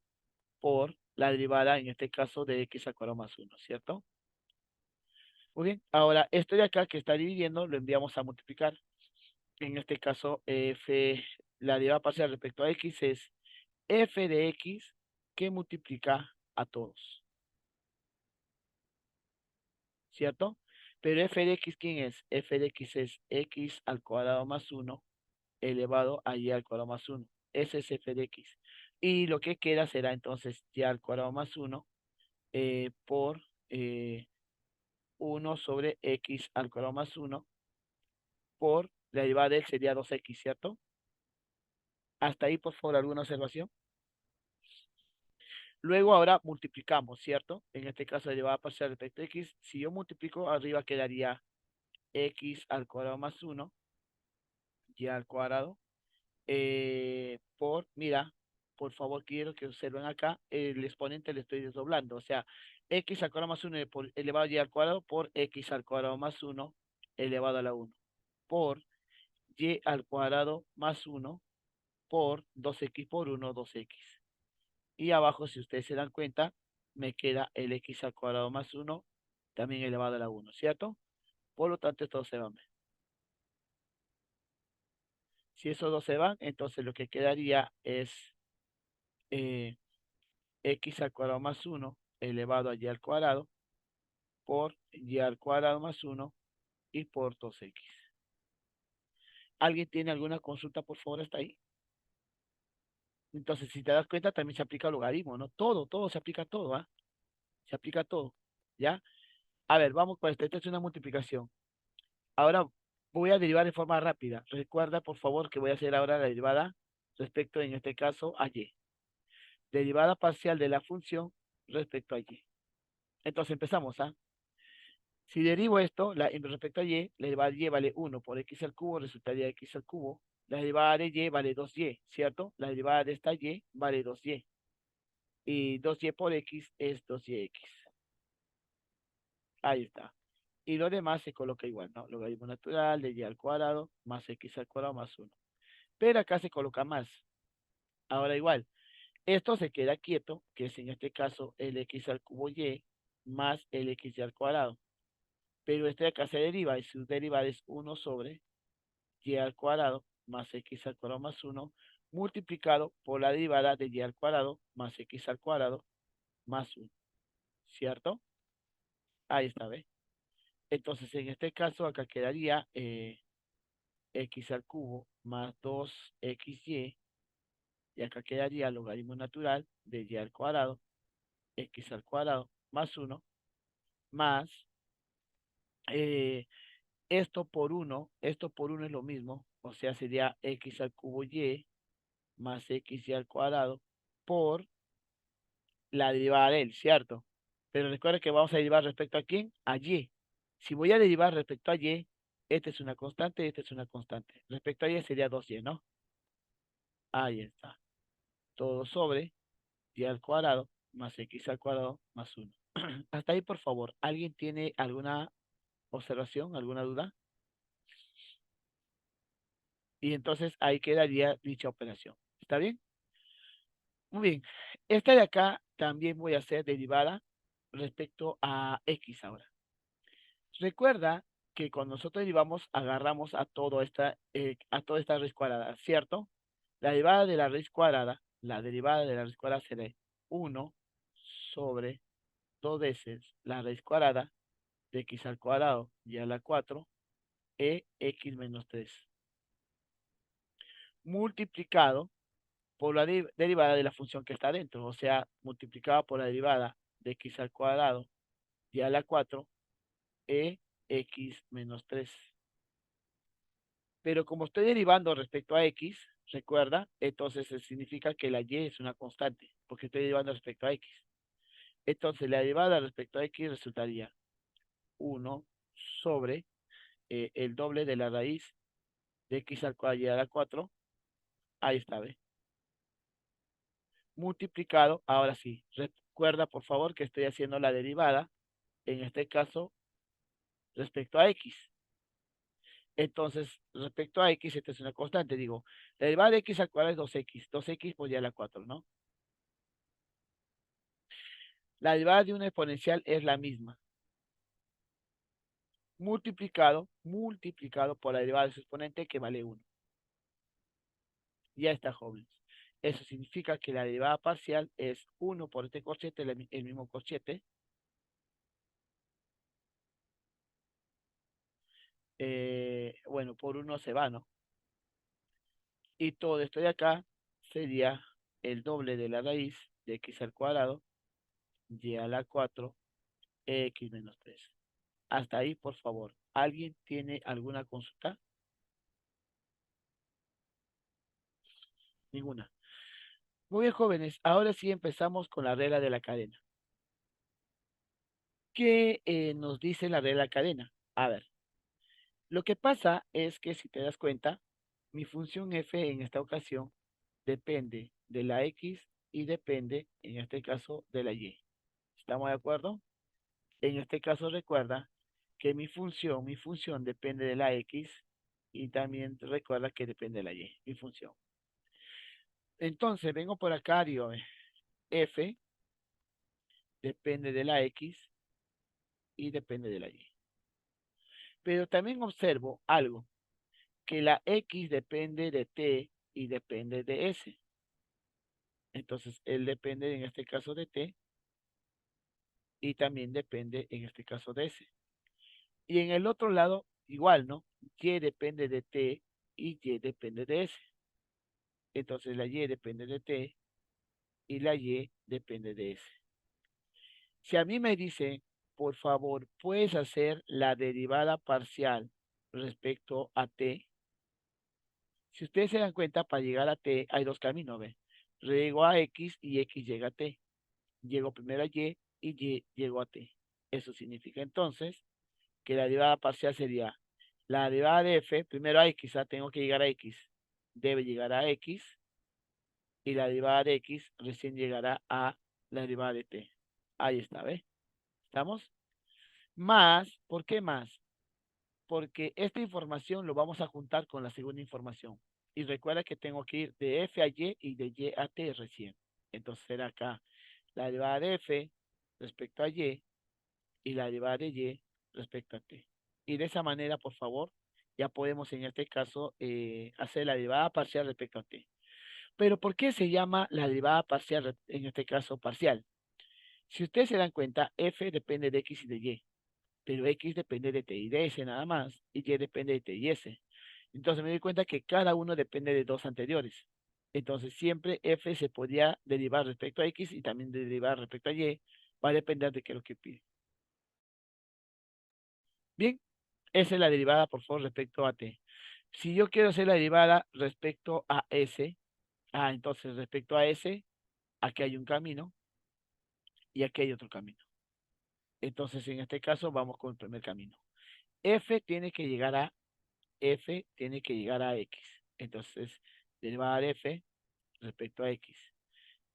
por la derivada, en este caso, de x al cuadrado más 1, ¿cierto? Muy bien. Ahora, esto de acá que está dividiendo, lo enviamos a multiplicar. En este caso, la derivada parcial respecto a x es f de x que multiplica a todos, ¿cierto? Pero f de x, ¿quién es? F de x es x al cuadrado más 1 elevado a y al cuadrado más 1. Ese es f de x. Y lo que queda será entonces y al cuadrado más 1 por 1 sobre x al cuadrado más 1 por la derivada de él sería 2x, ¿cierto? Hasta ahí, por favor, alguna observación. Luego ahora multiplicamos, ¿cierto? En este caso, la derivada parcial respecto a x. Si yo multiplico, arriba quedaría x al cuadrado más 1 y al cuadrado mira, por favor, quiero que observen acá, el exponente le estoy desdoblando, o sea, x al cuadrado más 1 elevado a y al cuadrado por x al cuadrado más 1 elevado a la 1 por y al cuadrado más 1 por 2x por 1, 2x. Y abajo, si ustedes se dan cuenta, me queda el x al cuadrado más 1 también elevado a la 1, ¿cierto? Por lo tanto, estos se van. Si esos dos se van, entonces lo que quedaría es eh, x al cuadrado más 1 elevado a y al cuadrado por y al cuadrado más 1 y por 2x. ¿Alguien tiene alguna consulta, por favor, hasta ahí? Entonces, si te das cuenta, también se aplica el logaritmo, ¿no? Todo se aplica a todo, ¿ah? Se aplica a todo, ¿ya? A ver, vamos con esto. Esta es una multiplicación. Ahora voy a derivar de forma rápida. Recuerda, por favor, que voy a hacer ahora la derivada respecto, en este caso, a y. Derivada parcial de la función respecto a y. Entonces empezamos, ¿ah? Si derivo esto, en respecto a y, la derivada de y vale 1 por x al cubo, resultaría x al cubo. La derivada de y vale 2y, ¿cierto? La derivada de esta y vale 2y. Y 2y por x es 2yx. Ahí está. Y lo demás se coloca igual, ¿no? Logaritmo natural de y al cuadrado más x al cuadrado más 1. Pero acá se coloca más. Ahora igual, esto se queda quieto, que es en este caso el x al cubo y más el x al cuadrado. Pero este de acá se deriva y su derivada es 1 sobre y al cuadrado más x al cuadrado más 1 multiplicado por la derivada de y al cuadrado más x al cuadrado más 1. ¿Cierto? Ahí está, ¿ve? Entonces, en este caso, acá quedaría x al cubo más 2xy y acá quedaría logaritmo natural de y al cuadrado, x al cuadrado más 1 más eh, esto por 1 es lo mismo, o sea, sería x al cubo y más x y al cuadrado por la derivada de él, ¿cierto? Pero recuerda que vamos a derivar respecto a quién, a y. Si voy a derivar respecto a y, esta es una constante y esta es una constante. Respecto a y sería 2y, ¿no? Ahí está. Todo sobre y al cuadrado más x al cuadrado más 1. Hasta ahí, por favor. ¿Alguien tiene alguna observación, alguna duda? Y entonces ahí quedaría dicha operación. ¿Está bien? Muy bien. Esta de acá también voy a hacer derivada respecto a x ahora. Recuerda que cuando nosotros derivamos, agarramos a toda esta raíz cuadrada, ¿cierto? La derivada de la raíz cuadrada, la derivada de la raíz cuadrada será 1 sobre 2 veces la raíz cuadrada de x al cuadrado y a la 4 x menos 3 multiplicado por la derivada de la función que está dentro, o sea, multiplicado por la derivada de x al cuadrado y a la 4 x menos 3. Pero como estoy derivando respecto a x, recuerda, entonces significa que la y es una constante, porque estoy derivando respecto a x. Entonces la derivada respecto a x resultaría 1 sobre el doble de la raíz de x al cuadrado y a la 4. Ahí está, ¿ve? multiplicado, ahora sí, recuerda por favor que estoy haciendo la derivada, en este caso, respecto a x. Entonces, respecto a x, esta es una constante, digo, la derivada de x al cuadrado es 2x, 2x pues ya la 4, ¿no? La derivada de una exponencial es la misma, multiplicado por la derivada de su exponente que vale 1. Ya está, jóvenes. Eso significa que la derivada parcial es 1 por este corchete, el mismo corchete. Bueno, por 1 se va, ¿no? Y todo esto de acá sería el doble de la raíz de x al cuadrado, y a la 4, x menos 3. Hasta ahí, por favor. ¿Alguien tiene alguna consulta? Ninguna. Muy bien, jóvenes. Ahora sí empezamos con la regla de la cadena. ¿Qué nos dice la regla de la cadena? A ver, lo que pasa es que si te das cuenta, mi función f en esta ocasión depende de la x y depende, en este caso, de la y. ¿Estamos de acuerdo? En este caso recuerda que mi función depende de la x y también recuerda que depende de la y, mi función. Entonces vengo por acá, digo, f depende de la x y depende de la y. Pero también observo algo, que la x depende de t y depende de s. Entonces él depende en este caso de t y también depende en este caso de s. Y en el otro lado, igual, ¿no? Y depende de t y y depende de s. Entonces la y depende de t y la y depende de s. Si a mí me dicen, por favor, puedes hacer la derivada parcial respecto a t. Si ustedes se dan cuenta, para llegar a t hay dos caminos, ¿ven? Llego a x y x llega a t. Llego primero a y llego a t. Eso significa entonces que la derivada parcial sería la derivada de f, primero a x, tengo que llegar a x, debe llegar a x, y la derivada de x recién llegará a la derivada de t. Ahí está, ¿ves? ¿Estamos? Más, ¿por qué más? Porque esta información lo vamos a juntar con la segunda información. Y recuerda que tengo que ir de f a y de y a t recién. Entonces será acá la derivada de f respecto a y la derivada de y respecto a t. Y de esa manera, por favor, ya podemos en este caso hacer la derivada parcial respecto a t. Pero ¿por qué se llama la derivada parcial, en este caso parcial? Si ustedes se dan cuenta, f depende de x y de y, pero x depende de t y de s nada más, y y depende de t y s. Entonces me doy cuenta que cada uno depende de dos anteriores. Entonces siempre f se podía derivar respecto a x y también derivar respecto a y, va a depender de qué es lo que pide. Bien, esa es la derivada, por favor, respecto a t. Si yo quiero hacer la derivada respecto a s, entonces respecto a s, aquí hay un camino y aquí hay otro camino. Entonces, en este caso, vamos con el primer camino. F tiene que llegar a X. Entonces, derivada de F respecto a X.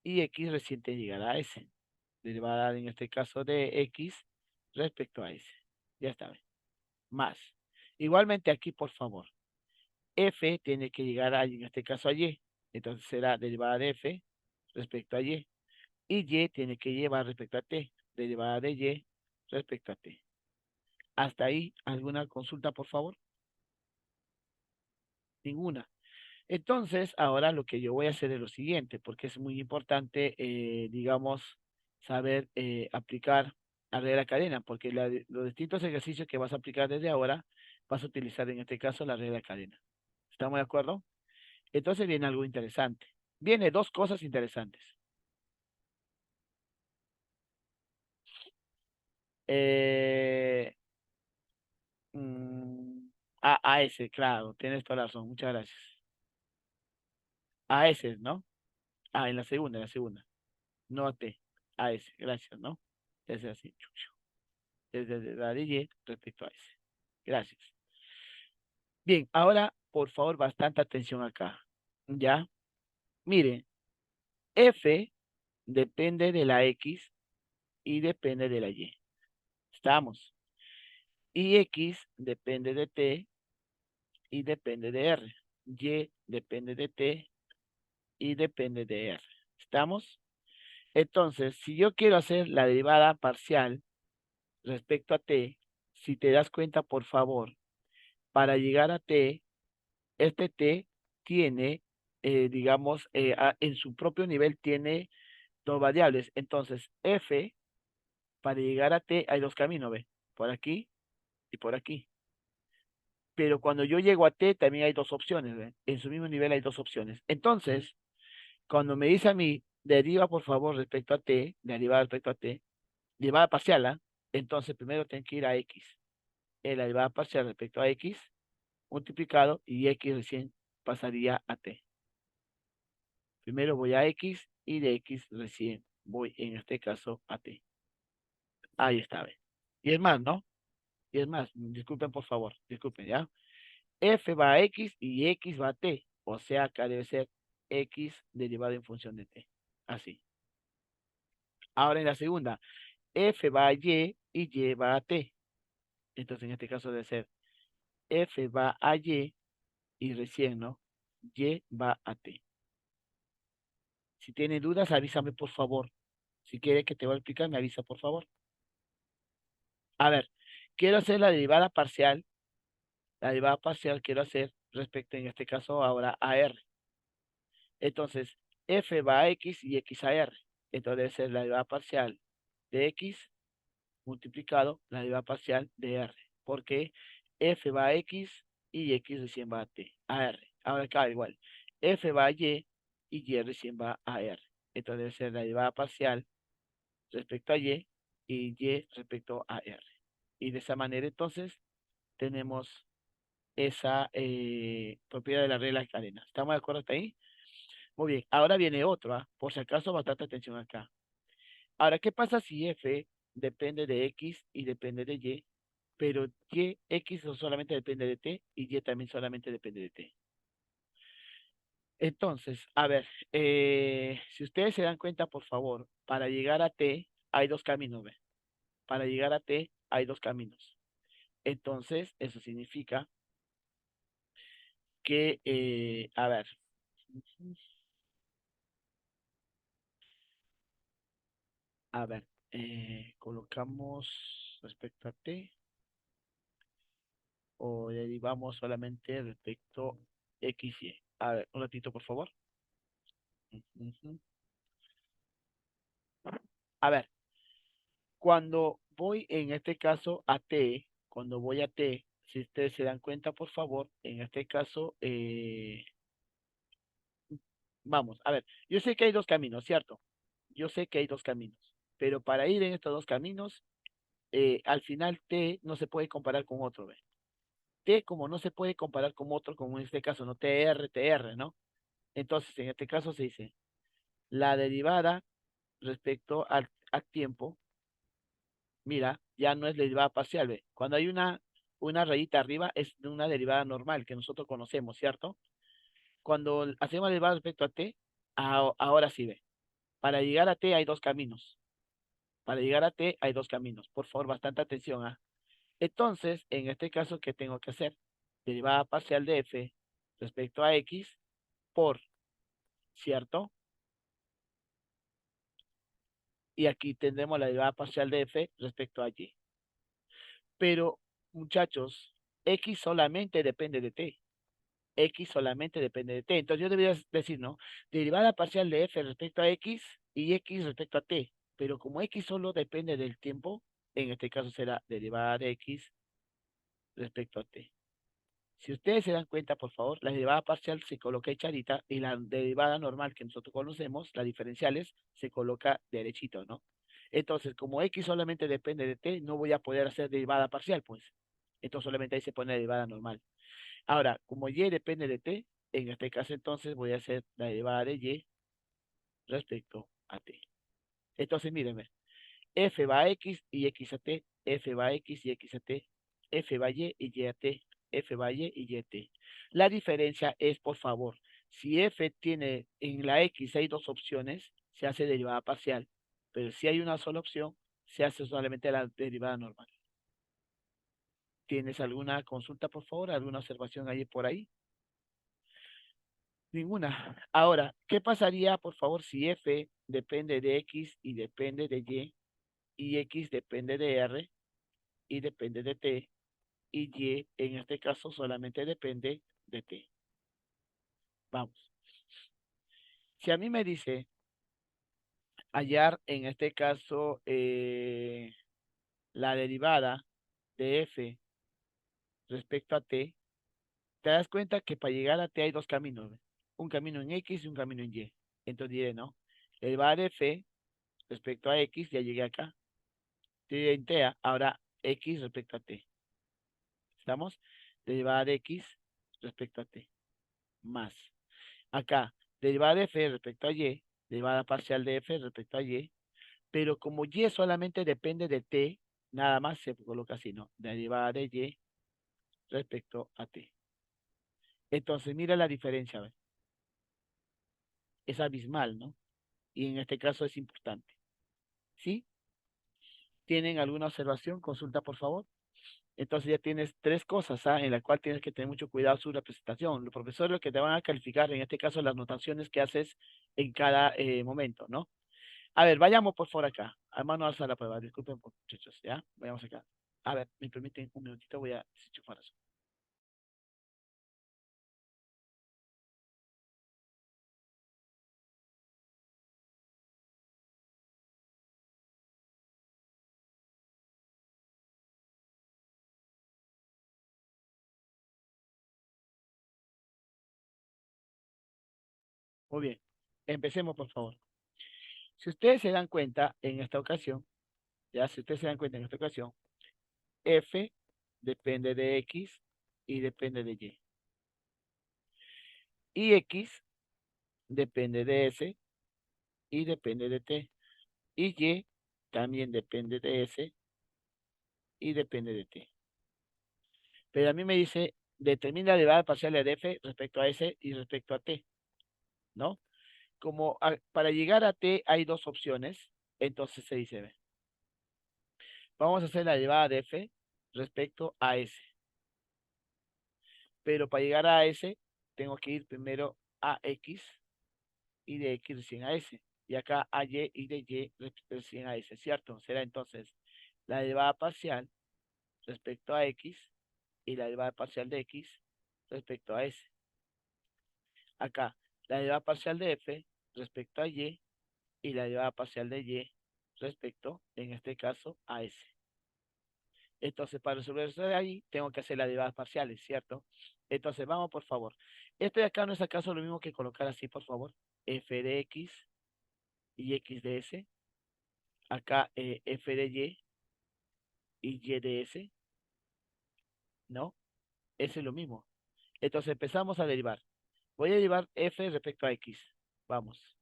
Y X recién te llegará a S. Derivada en este caso de X respecto a S. Ya está bien. Más. Igualmente aquí, por favor. F tiene que llegar a, en este caso, a Y. Entonces será derivada de F respecto a Y. Y Y tiene que llevar respecto a T. Derivada de Y respecto a T. Hasta ahí, ¿alguna consulta, por favor? Ninguna. Entonces, ahora lo que yo voy a hacer es lo siguiente, porque es muy importante, digamos, saber aplicar a regla cadena, porque los distintos ejercicios que vas a aplicar desde ahora, vas a utilizar en este caso la regla cadena. ¿Estamos de acuerdo? Entonces viene algo interesante. Viene dos cosas interesantes. Eh, mm, AS, claro, tienes toda la razón. Muchas gracias. AS, ¿no? En la segunda. No a T. AS, gracias, ¿no? Es así. Desde la de Y respecto a S. Gracias. Bien, ahora, por favor, bastante atención acá. ¿Ya? Miren, F depende de la X y depende de la Y. Estamos. Y X depende de T y depende de R. Y depende de T y depende de R. ¿Estamos? Entonces, si yo quiero hacer la derivada parcial respecto a T, si te das cuenta, por favor, para llegar a T, este T tiene, digamos, en su propio nivel tiene dos variables. Entonces, F, para llegar a T hay dos caminos, ¿ve? Por aquí y por aquí. Pero cuando yo llego a T también hay dos opciones, ¿ve? En su mismo nivel hay dos opciones. Entonces, cuando me dice a mí, deriva por favor respecto a T, derivada respecto a T, derivada parcial, ¿ah? Entonces primero tengo que ir a X. La derivada parcial respecto a X multiplicado y X recién pasaría a T. Primero voy a X y de X recién voy en este caso a T. Ahí está, ¿ve? Y es más, ¿no? Y es más, disculpen por favor, disculpen, ¿ya? F va a X y X va a T. O sea, acá debe ser X derivado en función de T. Así. Ahora en la segunda, F va a Y y Y va a T. Entonces en este caso debe ser F va a y recién, ¿no? Y va a T. Si tiene dudas, avísame por favor. Si quiere que te voy a explicar, me avisa por favor. A ver, quiero hacer la derivada parcial. La derivada parcial quiero hacer respecto, en este caso, ahora a R. Entonces, F va a X y X a R. Entonces debe ser la derivada parcial de X multiplicado la derivada parcial de R. Porque F va a X y X recién va a T, a R. Ahora acá igual. F va a y Y recién va a R. Entonces debe ser la derivada parcial respecto a y respecto a R. Y de esa manera entonces tenemos esa propiedad de la regla de cadena. ¿Estamos de acuerdo hasta ahí? Muy bien, ahora viene otro, ¿ah? Por si acaso, bastante atención acá. Ahora, ¿qué pasa si F depende de X y depende de Y, pero X no solamente depende de T y Y también solamente depende de T? Entonces, a ver, si ustedes se dan cuenta, por favor, para llegar a T hay dos caminos, ¿ve? Para llegar a T hay dos caminos. Entonces, eso significa que, a ver, a ver, colocamos respecto a T o derivamos solamente respecto X, Y. A ver, un ratito, por favor. Ujú. A ver, cuando voy en este caso a T, cuando voy a T, si ustedes se dan cuenta, por favor, en este caso, vamos, a ver, yo sé que hay dos caminos, ¿cierto? Yo sé que hay dos caminos, pero para ir en estos dos caminos, al final T no se puede comparar con otro, ¿ve? T como no se puede comparar con otro, como en este caso, no TR, ¿no? Entonces, en este caso se dice, la derivada respecto al tiempo, mira, ya no es derivada parcial, ¿ve? Cuando hay una rayita arriba es de una derivada normal que nosotros conocemos, ¿cierto? Cuando hacemos derivada respecto a t, ahora sí ve. Para llegar a t hay dos caminos. Para llegar a t hay dos caminos. Por favor, bastante atención, ¿ah? Entonces, en este caso, ¿qué tengo que hacer? Derivada parcial de f respecto a x por, ¿cierto? Y aquí tendremos la derivada parcial de f respecto a y. Pero, muchachos, x solamente depende de t. X solamente depende de t. Entonces yo debería decir, ¿no? Derivada parcial de f respecto a x y x respecto a t. Pero como x solo depende del tiempo, en este caso será derivada de x respecto a t. Si ustedes se dan cuenta, por favor, la derivada parcial se coloca echadita y la derivada normal que nosotros conocemos, las diferenciales, se coloca derechito, ¿no? Entonces, como x solamente depende de t, no voy a poder hacer derivada parcial, pues. Entonces solamente ahí se pone derivada normal. Ahora, como y depende de t, en este caso entonces voy a hacer la derivada de y respecto a t. Entonces, mírenme, f va a x y x a t, f va a x y x a t, f va a y a t, f va a y a t. La diferencia es, por favor, Si f tiene en la x hay dos opciones, se hace derivada parcial, pero si hay una sola opción, se hace solamente la derivada normal. ¿Tienes alguna consulta, por favor? ¿Alguna observación ahí por ahí? Ninguna. Ahora, ¿qué pasaría, por favor, si f depende de x y depende de y x depende de r y depende de t, y y en este caso solamente depende de t? Vamos. Si a mí me dice hallar en este caso la derivada de f respecto a t, te das cuenta que para llegar a t hay dos caminos, ¿ve? Un camino en x y un camino en y. Entonces diré, ¿no? La derivada de f respecto a x, ya llegué acá. Diré en t, ahora x respecto a t. ¿Estamos? Derivada de x respecto a t. Más. Acá, derivada de f respecto a y, derivada parcial de f respecto a y, pero como y solamente depende de t, nada más se coloca así, ¿no? Derivada de y respecto a t. Entonces, mira la diferencia, ¿ves? Es abismal, ¿no? Y en este caso es importante. ¿Sí? ¿Tienen alguna observación? Consulta, por favor. Entonces ya tienes tres cosas, ¿ah? En las cuales tienes que tener mucho cuidado su representación. Los profesores lo que te van a calificar, en este caso, las notaciones que haces en cada momento, ¿no? A ver, vayamos por favor acá. A mano alza la prueba. Disculpen, muchachos, ¿ya? Vayamos acá. A ver, me permiten un minutito, voy a desenchufar eso. Muy bien. Empecemos, por favor. Si ustedes se dan cuenta en esta ocasión, ya, si ustedes se dan cuenta en esta ocasión, f depende de x y depende de y. Y x depende de s y depende de t. Y y también depende de s y depende de t. Pero a mí me dice, determina la derivada parcial de f respecto a s y respecto a t, ¿no? Como para llegar a t hay dos opciones, entonces se dice, ve, vamos a hacer la derivada de f respecto a s. Pero para llegar a s, tengo que ir primero a x y de x recién a s. Y acá a y de y recién a s, ¿cierto? Será entonces la derivada parcial respecto a x y la derivada parcial de x respecto a s. Acá, la derivada parcial de f respecto a y la derivada parcial de y respecto, en este caso, a s. Entonces, para resolver eso de ahí, tengo que hacer las derivadas parciales, ¿cierto? Entonces, vamos, por favor. Esto de acá no es acaso lo mismo que colocar así, por favor. F de x y x de s. Acá, f de y de s. ¿No? Eso es lo mismo. Entonces, empezamos a derivar. Voy a derivar f respecto a x. Vamos.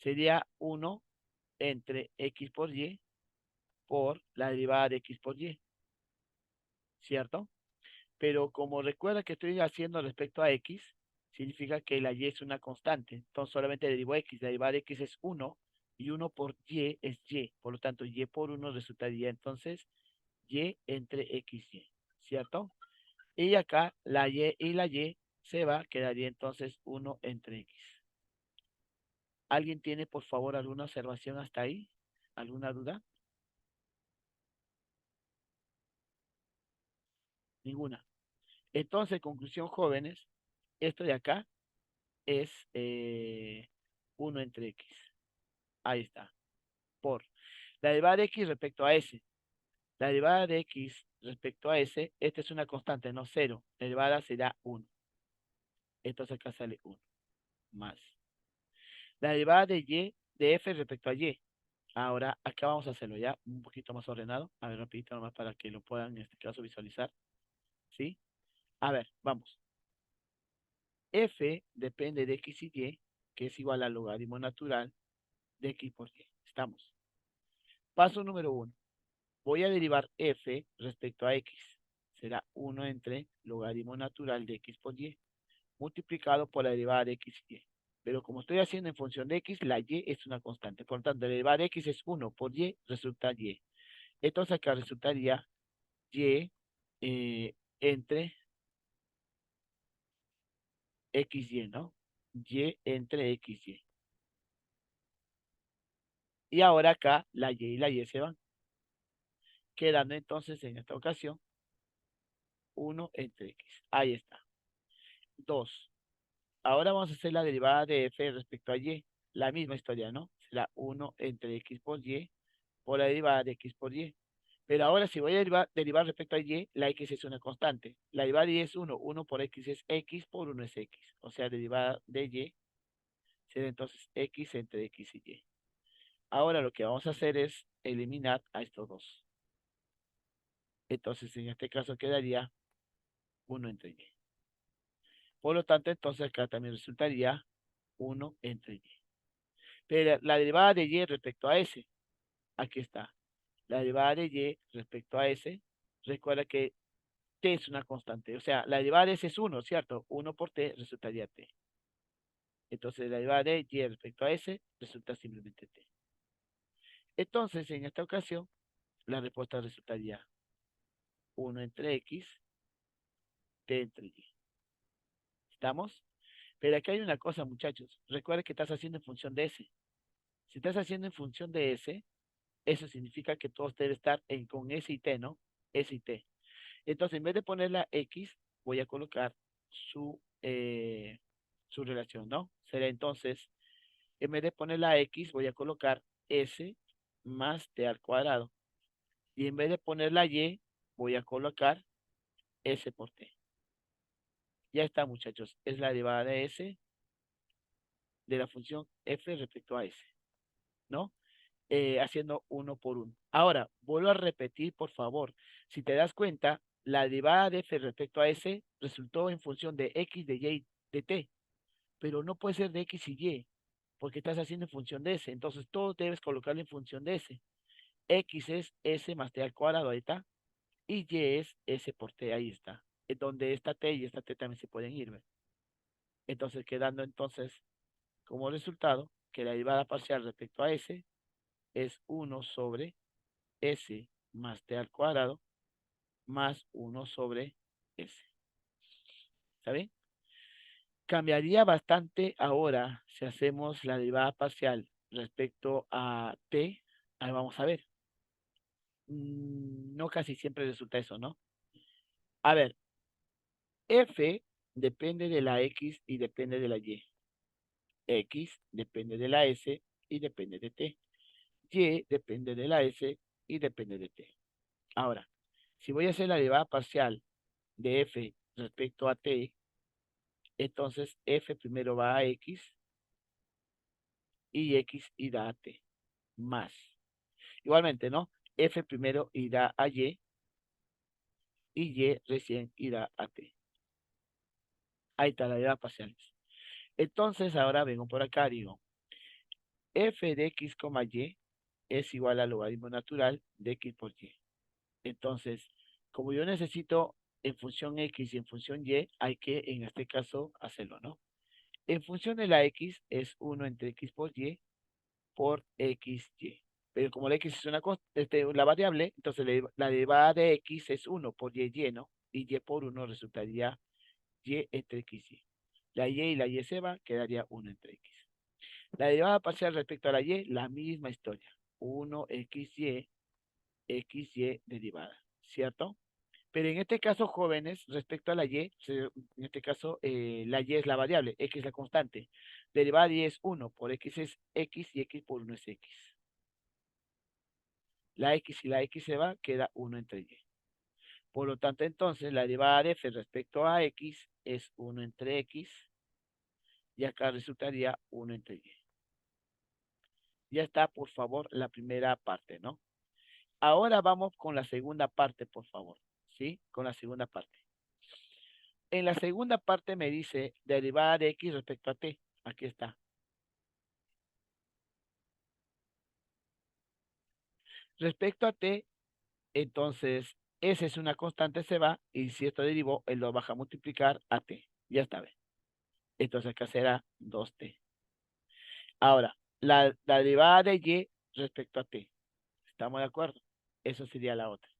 Sería 1 entre x por y por la derivada de x por y, ¿cierto? Pero como recuerda que estoy haciendo respecto a x, significa que la y es una constante. Entonces solamente derivo x, la derivada de x es 1 y 1 por y es y. Por lo tanto, y por 1 resultaría entonces y entre x y, ¿cierto? Y acá la y se va, quedaría entonces 1 entre x. ¿Alguien tiene, por favor, alguna observación hasta ahí? ¿Alguna duda? Ninguna. Entonces, conclusión, jóvenes, esto de acá es 1 entre x. Ahí está. Por la derivada de x respecto a s. La derivada de x respecto a s, esta es una constante, no cero. La derivada será 1. Entonces acá sale 1. Más. La derivada de y de f respecto a y. Ahora, acá vamos a hacerlo ya un poquito más ordenado. A ver, rapidito nomás para que lo puedan en este caso visualizar. ¿Sí? A ver, vamos. F depende de x y y, que es igual al logaritmo natural de x por y. Estamos. Paso número 1. Voy a derivar f respecto a x. Será 1 entre logaritmo natural de x por y. multiplicado por la derivada de x y y. Pero como estoy haciendo en función de x, la y es una constante. Por lo tanto, la derivada de x es 1 por y, resulta y. Entonces acá resultaría y entre x y, ¿no? Y entre x y. Y ahora acá la y la y se van. Quedando entonces en esta ocasión 1 entre x. Ahí está. 2. Ahora vamos a hacer la derivada de f respecto a y. La misma historia, ¿no? Será 1 entre x por y por la derivada de x por y. Pero ahora si voy a derivar respecto a y, la x es una constante. La derivada de y es 1. 1 por x es x, por 1 es x. O sea, derivada de y será entonces x entre x y y. Ahora lo que vamos a hacer es eliminar a estos dos. Entonces en este caso quedaría 1 entre y. Por lo tanto, entonces acá también resultaría 1 entre y. Pero la derivada de y respecto a s, aquí está. La derivada de y respecto a s, recuerda que t es una constante. O sea, la derivada de s es 1, ¿cierto? 1 por t resultaría t. Entonces, la derivada de y respecto a s resulta simplemente t. Entonces, en esta ocasión, la respuesta resultaría 1 entre x, t entre y. ¿Estamos? Pero aquí hay una cosa, muchachos. Recuerda que estás haciendo en función de s. Si estás haciendo en función de s, eso significa que todo debe estar con s y t, ¿no? S y t. Entonces, en vez de poner la x, voy a colocar su relación, ¿no? Será entonces, en vez de poner la x, voy a colocar s más t al cuadrado. Y en vez de poner la y, voy a colocar s por t. Ya está, muchachos. Es la derivada de s de la función f respecto a s, ¿no? Haciendo uno por uno. Ahora, vuelvo a repetir, por favor. Si te das cuenta, la derivada de f respecto a s resultó en función de x, de y, de t, pero no puede ser de x y y, porque estás haciendo en función de s. Entonces, todo debes colocarlo en función de s. X es s más t al cuadrado, ahí está. Y y es s por t, ahí está. Es donde esta t y esta t también se pueden ir, ¿ves? Entonces, quedando entonces como resultado que la derivada parcial respecto a s es 1 sobre s más t al cuadrado más 1 sobre s. ¿Está bien? Cambiaría bastante ahora si hacemos la derivada parcial respecto a t. Ahí vamos a ver. No casi siempre resulta eso, ¿no? A ver, f depende de la x y depende de la y. X depende de la s y depende de t. Y depende de la s y depende de t. Ahora, si voy a hacer la derivada parcial de f respecto a t, entonces f primero va a x y x irá a t más. Igualmente, ¿no? F primero irá a y recién irá a t. Ahí está la derivada parcial. Entonces ahora vengo por acá, digo, f de x, y es igual al logaritmo natural de x por y. Entonces, como yo necesito en función x y en función y, hay que en este caso hacerlo, ¿no? En función de la x es 1 entre x por xy. Pero como la x es la variable, entonces la derivada de x es 1 por y, ¿no? Y y por 1 resultaría y entre xy. La y la y se va, quedaría 1 entre x. La derivada parcial respecto a la y, la misma historia. 1 xy derivada, ¿cierto? Pero en este caso, jóvenes, respecto a la y, en este caso, la y es la variable, x es la constante. Derivada de y es 1, por x es x y x por 1 es x. La x y la x se va, queda 1 entre y. Por lo tanto, entonces, la derivada de f respecto a x es 1 entre x, y acá resultaría 1 entre y. Ya está, por favor, la primera parte, ¿no? Ahora vamos con la segunda parte, por favor, ¿sí? Con la segunda parte. En la segunda parte me dice derivada de x respecto a t. Aquí está. Respecto a t, entonces, S es una constante, se va, y si esto derivó, él lo baja a multiplicar a t. Ya está bien. Entonces acá será 2t. Ahora, la derivada de y respecto a t. ¿Estamos de acuerdo? Eso sería la otra.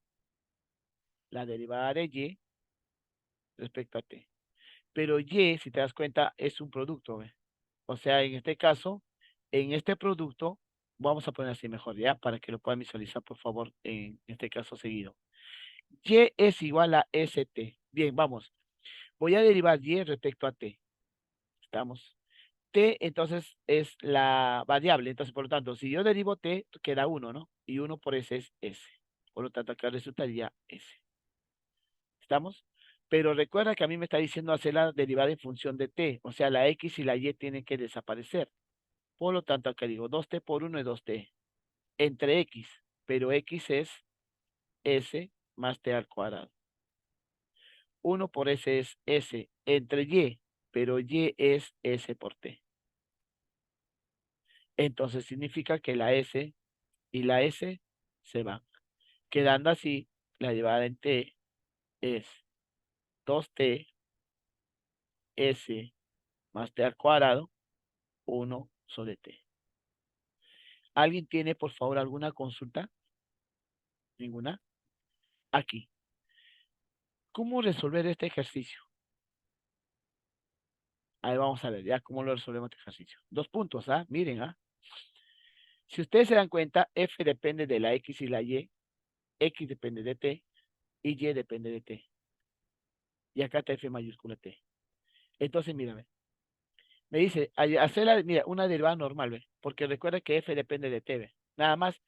La derivada de y respecto a t. Pero y, si te das cuenta, es un producto, ¿ve? O sea, en este caso, en este producto, vamos a poner así mejor, ¿ya? Para que lo puedan visualizar, por favor, en este caso seguido. Y es igual a ST. Bien, vamos. Voy a derivar Y respecto a T. ¿Estamos? T, entonces, es la variable. Entonces, por lo tanto, si yo derivo T, queda 1, ¿no? Y 1 por S es S. Por lo tanto, acá resultaría S. ¿Estamos? Pero recuerda que a mí me está diciendo hacer la derivada en función de T. O sea, la X y la Y tienen que desaparecer. Por lo tanto, acá digo 2T por 1 es 2T. Entre X. Pero X es S más T al cuadrado. 1 por S es S entre Y, pero Y es S por T. Entonces significa que la S y la S se van. Quedando así, la derivada en T es 2T S más T al cuadrado, 1 sobre T. ¿Alguien tiene, por favor, alguna consulta? ¿Ninguna? Aquí. ¿Cómo resolver este ejercicio? Ahí vamos a ver ya cómo lo resolvemos este ejercicio. 2 puntos, ¿ah? Miren, ¿ah? Si ustedes se dan cuenta, F depende de la X y la Y, X depende de T, y Y depende de T. Y acá está F mayúscula T. Entonces, mírame. Me dice, hacer mira, una derivada normal, ¿ve? Porque recuerda que F depende de T, ¿ve? Nada más.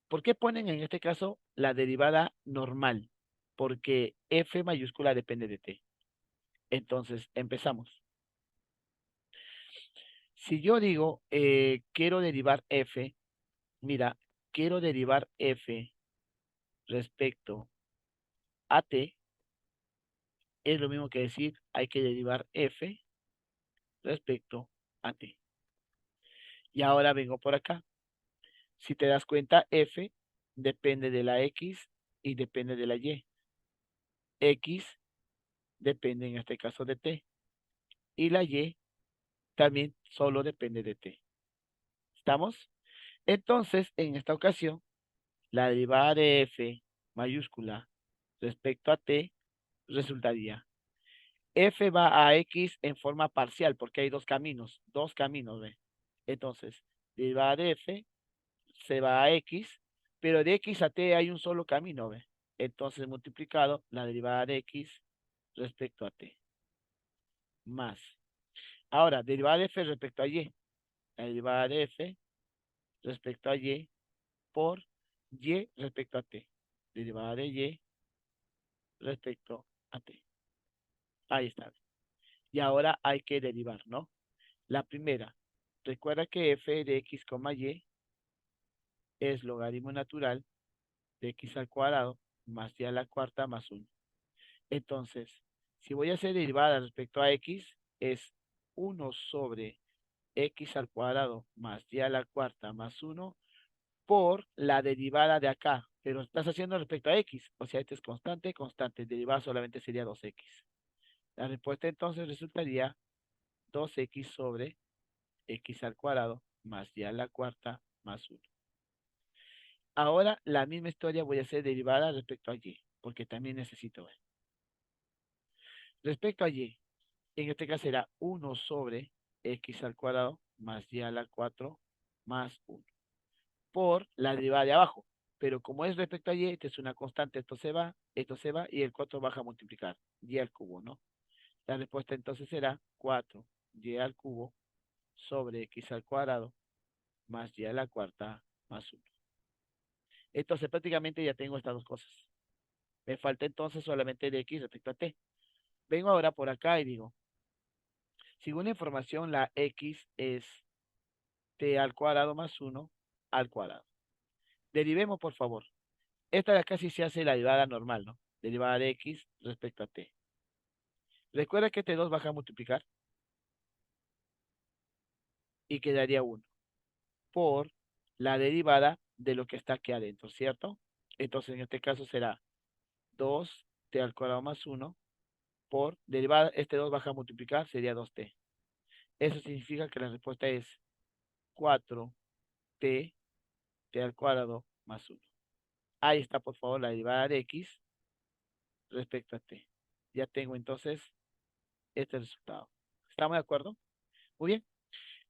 ¿Por qué ponen en este caso la derivada normal? Porque F mayúscula depende de T. Entonces, empezamos. Si yo digo, quiero derivar F, mira, quiero derivar F respecto a T, es lo mismo que decir, hay que derivar F respecto a T. Y ahora vengo por acá. Si te das cuenta, F depende de la X y depende de la Y. X depende en este caso de T. Y la Y también solo depende de T. ¿Estamos? Entonces, en esta ocasión, la derivada de F mayúscula respecto a T resultaría F va a X en forma parcial porque hay dos caminos, ¿ve? Entonces, derivada de F se va a X, pero de X a T hay un solo camino, ¿ve? Entonces, multiplicado la derivada de X respecto a T. Más. Ahora, derivada de F respecto a Y. La derivada de F respecto a Y por Y respecto a T. Derivada de Y respecto a T. Ahí está. Y ahora hay que derivar, ¿no? La primera. Recuerda que F de X, Y es logaritmo natural de X al cuadrado más Y a la cuarta más 1. Entonces, si voy a hacer derivada respecto a X, es 1 sobre X al cuadrado más Y a la cuarta más 1 por la derivada de acá. Pero estás haciendo respecto a X. O sea, este es constante, constante. Derivada solamente sería 2X. La respuesta entonces resultaría 2X sobre X al cuadrado más Y a la cuarta más 1. Ahora la misma historia voy a hacer derivada respecto a Y, porque también necesito ver. Respecto a Y, en este caso será 1 sobre X al cuadrado más Y a la 4 más 1 por la derivada de abajo. Pero como es respecto a Y, esta es una constante, esto se va y el 4 baja a multiplicar. Y al cubo, ¿no? La respuesta entonces será 4Y al cubo sobre X al cuadrado más Y a la cuarta más 1. Entonces prácticamente ya tengo estas dos cosas. Me falta entonces solamente de X respecto a T. Vengo ahora por acá y digo, según la información, la X es T al cuadrado más 1 al cuadrado. Derivemos, por favor. Esta de acá sí se hace la derivada normal, ¿no? Derivada de X respecto a T. Recuerda que T2 baja a multiplicar y quedaría 1 por la derivada de lo que está aquí adentro, ¿cierto? Entonces en este caso será 2T al cuadrado más 1 por derivada, este 2 baja a multiplicar, sería 2t. Eso significa que la respuesta es 4t, t al cuadrado más 1. Ahí está, por favor, la derivada de x respecto a t. Ya tengo entonces este resultado. ¿Estamos de acuerdo? Muy bien.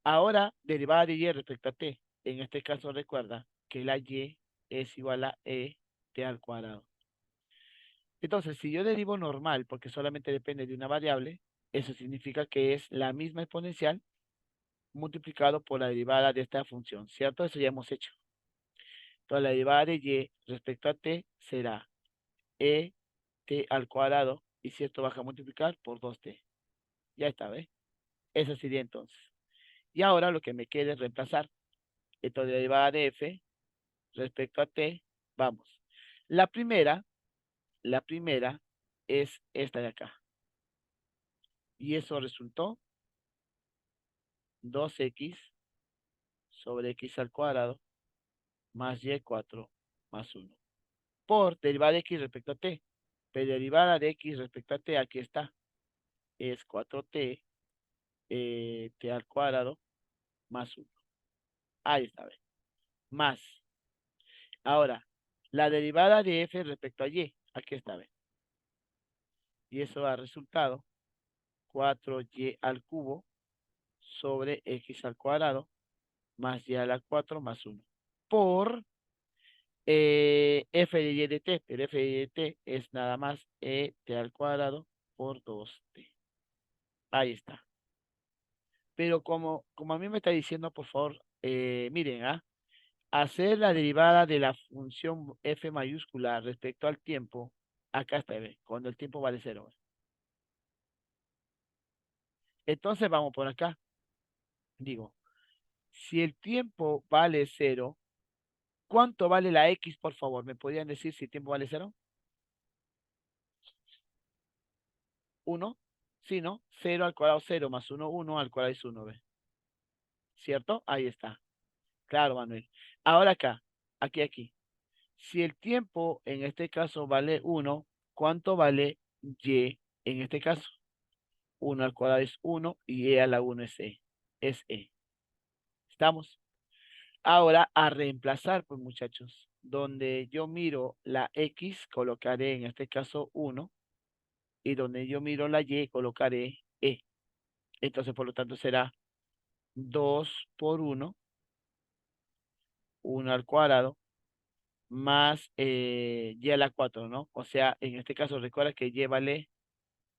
Ahora, derivada de y respecto a t. En este caso, recuerda que la y es igual a t al cuadrado. Entonces, si yo derivo normal, porque solamente depende de una variable, eso significa que es la misma exponencial multiplicado por la derivada de esta función, ¿cierto? Eso ya hemos hecho. Entonces, la derivada de y respecto a t será t al cuadrado, y si esto baja a multiplicar por 2t. Ya está, ¿ves? Eso sería entonces. Y ahora lo que me queda es reemplazar. Entonces, la derivada de f respecto a t, vamos. La primera, la primera es esta de acá. Y eso resultó 2x sobre x al cuadrado más y4 más 1. Por derivada de x respecto a t. Pero derivada de x respecto a t, aquí está. Es 4t, t al cuadrado más 1. Ahí está, ¿ve? Más. Ahora, la derivada de f respecto a y. Aquí está, ¿ve? Y eso ha resultado 4y al cubo sobre x al cuadrado más y a la 4 más 1. Por f de y de t, pero f de y de t es nada más t al cuadrado por 2t. Ahí está. Pero como a mí me está diciendo, por favor, miren, hacer la derivada de la función f mayúscula respecto al tiempo, acá está, ¿ve? Cuando el tiempo vale 0. Entonces vamos por acá. Digo, si el tiempo vale 0, ¿cuánto vale la x, por favor? ¿Me podrían decir si el tiempo vale 0? 1. Sí, ¿no? 0 al cuadrado 0 más 1, 1 al cuadrado es 1, ¿ve? ¿Cierto? Ahí está. Claro, Manuel. Ahora acá, aquí. Si el tiempo en este caso vale 1, ¿cuánto vale y en este caso? 1 al cuadrado es 1 y a la 1 es e. Es e. ¿Estamos? Ahora a reemplazar, pues muchachos, donde yo miro la x, colocaré en este caso 1, y donde yo miro la y, colocaré e. Entonces, por lo tanto, será 2 por 1, 1 al cuadrado, más y a la 4, ¿no? O sea, en este caso, recuerda que y vale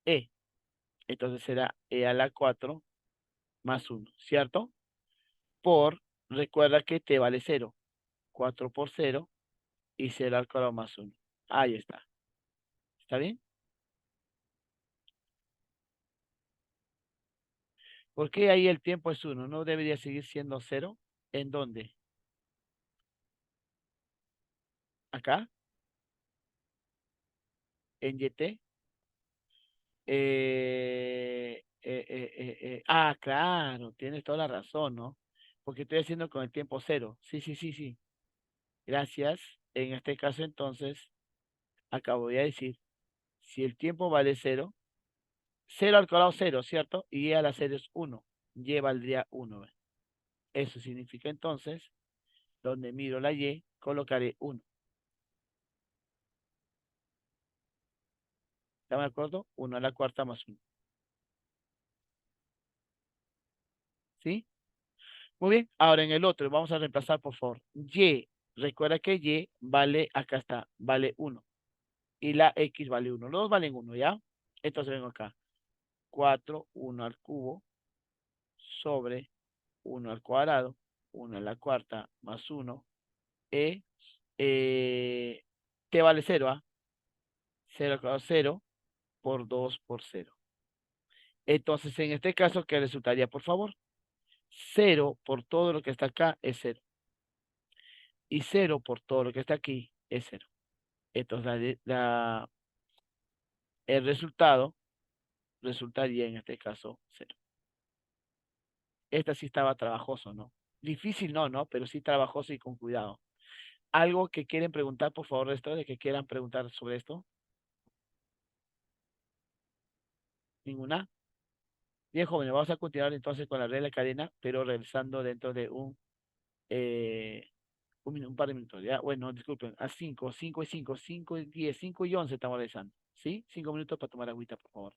e. Entonces será e a la 4 más 1, ¿cierto? Por, recuerda que t vale 0. 4 por 0 y 0 al cuadrado más 1. Ahí está. ¿Está bien? ¿Por qué ahí el tiempo es 1? ¿No debería seguir siendo 0? ¿En dónde? ¿Acá? ¿En YT? Claro, tienes toda la razón, ¿no? Porque estoy haciendo con el tiempo 0. Sí, sí, sí, sí. Gracias. En este caso, entonces, acabo de decir, si el tiempo vale 0, 0 al cuadrado 0, ¿cierto? Y y a la 0 es 1. Y valdría 1. ¿Ve? Eso significa entonces, donde miro la y, colocaré 1. ¿Estamos de acuerdo? 1 a la cuarta más 1. ¿Sí? Muy bien. Ahora en el otro, vamos a reemplazar, por favor. Y, recuerda que y vale, acá está, vale 1. Y la x vale 1. Los dos valen 1, ¿ya? Entonces vengo acá. 4, 1 al cubo, sobre 1 al cuadrado, 1 a la cuarta más 1, e, t vale 0, ¿ah? 0 al cuadrado 0 por 2 por 0. Entonces, en este caso, ¿qué resultaría, por favor? 0 por todo lo que está acá es 0. Y 0 por todo lo que está aquí es 0. Entonces, el resultado resultaría en este caso 0. Esta sí estaba trabajoso, ¿no? Difícil no, ¿no? Pero sí trabajoso y con cuidado. ¿Algo que quieren preguntar, por favor, de esto, de que quieran preguntar sobre esto? Ninguna. Bien, jóvenes, vamos a continuar entonces con la regla de cadena, pero regresando dentro de eh, un par de minutos. Ya, bueno, disculpen, a 5, 5 y 5, 5 y 10, 5 y 11 estamos regresando. ¿Sí? 5 minutos para tomar agüita, por favor.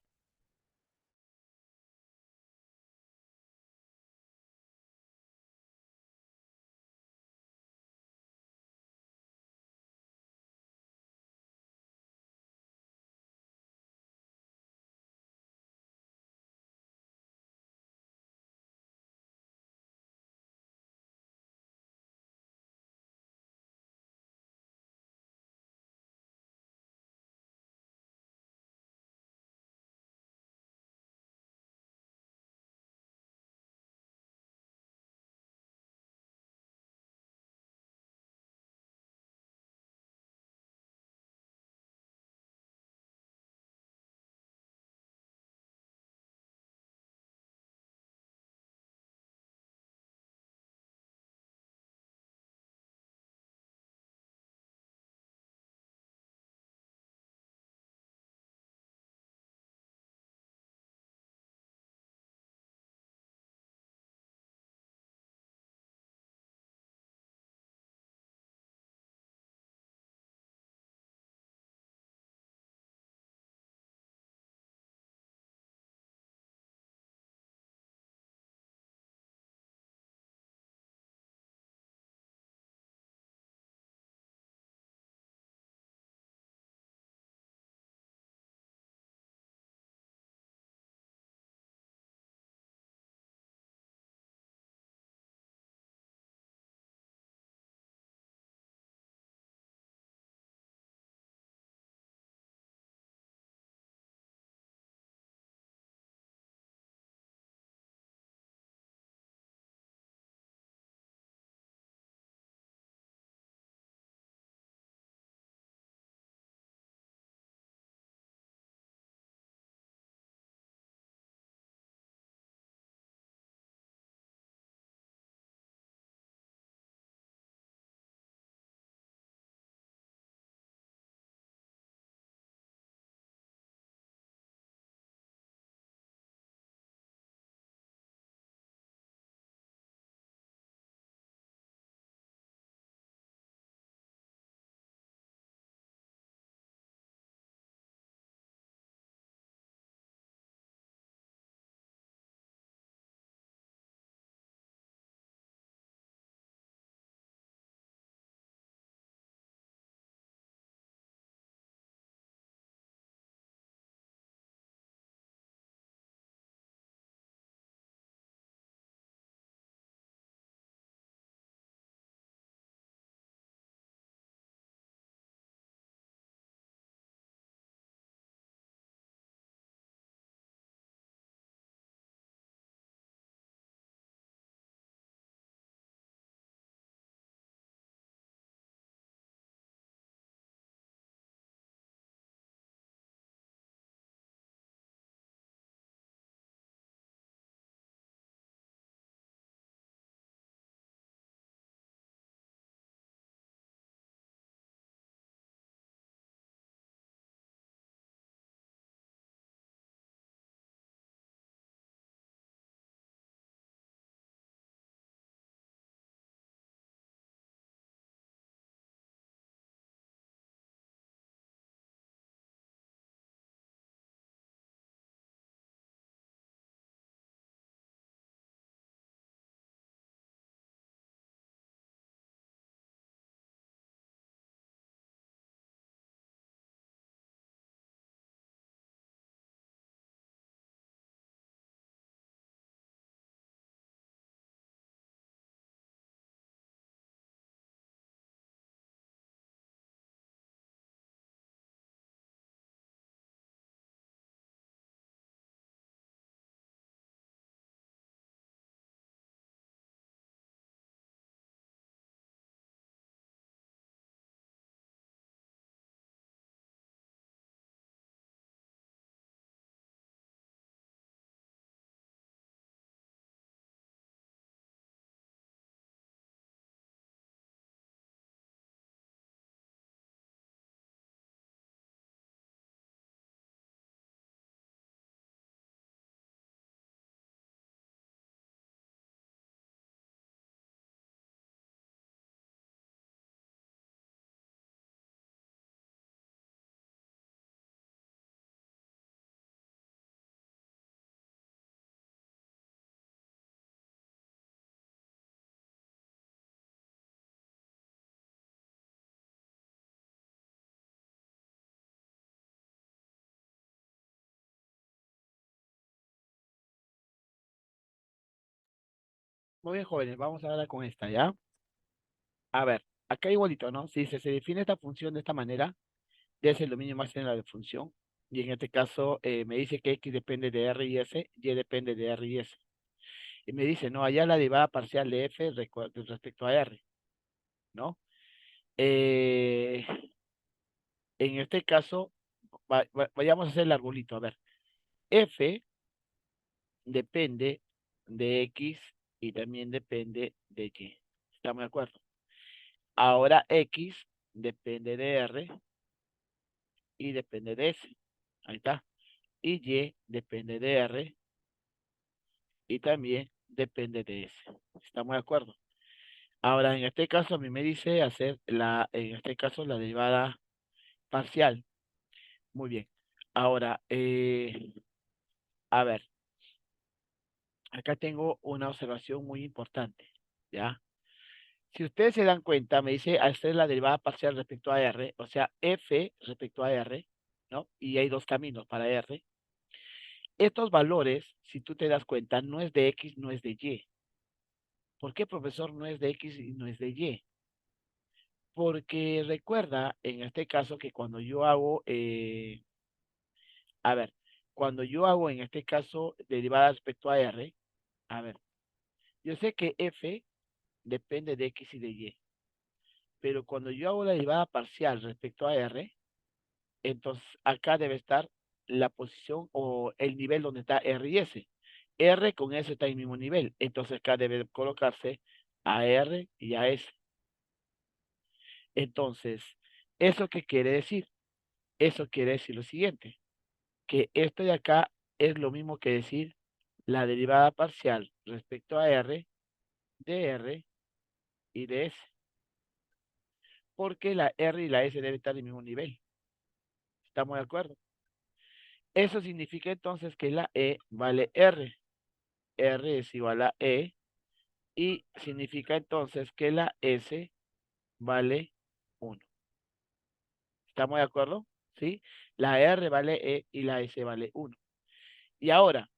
Muy bien, jóvenes, vamos ahora con esta, ¿ya? A ver, acá igualito, ¿no? Si se define esta función de esta manera, D es el dominio más en la de función. Y en este caso me dice que X depende de R y S, Y depende de R y S. Y me dice, no, allá la derivada parcial de F respecto a R, ¿no? Eh, en este caso, vayamos a hacer el arbolito. A ver, F depende de X y también depende de Y. ¿Estamos de acuerdo? Ahora X depende de R y depende de S. Ahí está. Y Y depende de R y también depende de S. ¿Estamos de acuerdo? Ahora, en este caso, a mí me dice hacer en este caso, la derivada parcial. Muy bien. Ahora, a ver, acá tengo una observación muy importante, ¿ya? Si ustedes se dan cuenta, me dice hacer la derivada parcial respecto a R, o sea, F respecto a R, ¿no? Y hay dos caminos para R. Estos valores, si tú te das cuenta, no es de X, no es de Y. ¿Por qué, profesor, no es de X y no es de Y? Porque recuerda, en este caso, que cuando yo hago, a ver, cuando yo hago, en este caso, derivada respecto a R, a ver, yo sé que F depende de X y de Y, pero cuando yo hago la derivada parcial respecto a R, entonces acá debe estar la posición o el nivel donde está R y S. R con S está en el mismo nivel, entonces acá debe colocarse a R y a S. Entonces, ¿eso qué quiere decir? Eso quiere decir lo siguiente, que esto de acá es lo mismo que decir la derivada parcial respecto a R, de R y de S, porque la R y la S deben estar en el mismo nivel. ¿Estamos de acuerdo? Eso significa entonces que la E vale R. R es igual a E y significa entonces que la S vale 1. ¿Estamos de acuerdo? ¿Sí? La R vale E y la S vale 1. Y ahora,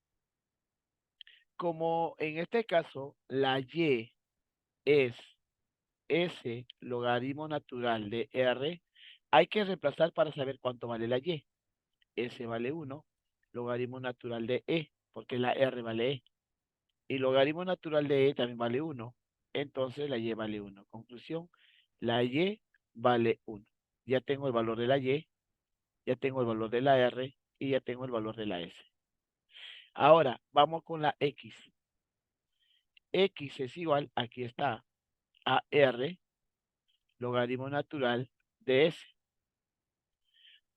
como en este caso la Y es S logaritmo natural de R, hay que reemplazar para saber cuánto vale la Y. S vale 1, logaritmo natural de E, porque la R vale E. Y logaritmo natural de E también vale 1. Entonces la Y vale 1. Conclusión, la Y vale 1. Ya tengo el valor de la Y, ya tengo el valor de la R y ya tengo el valor de la S. Ahora, vamos con la X. X es igual, aquí está, a R, logaritmo natural de S.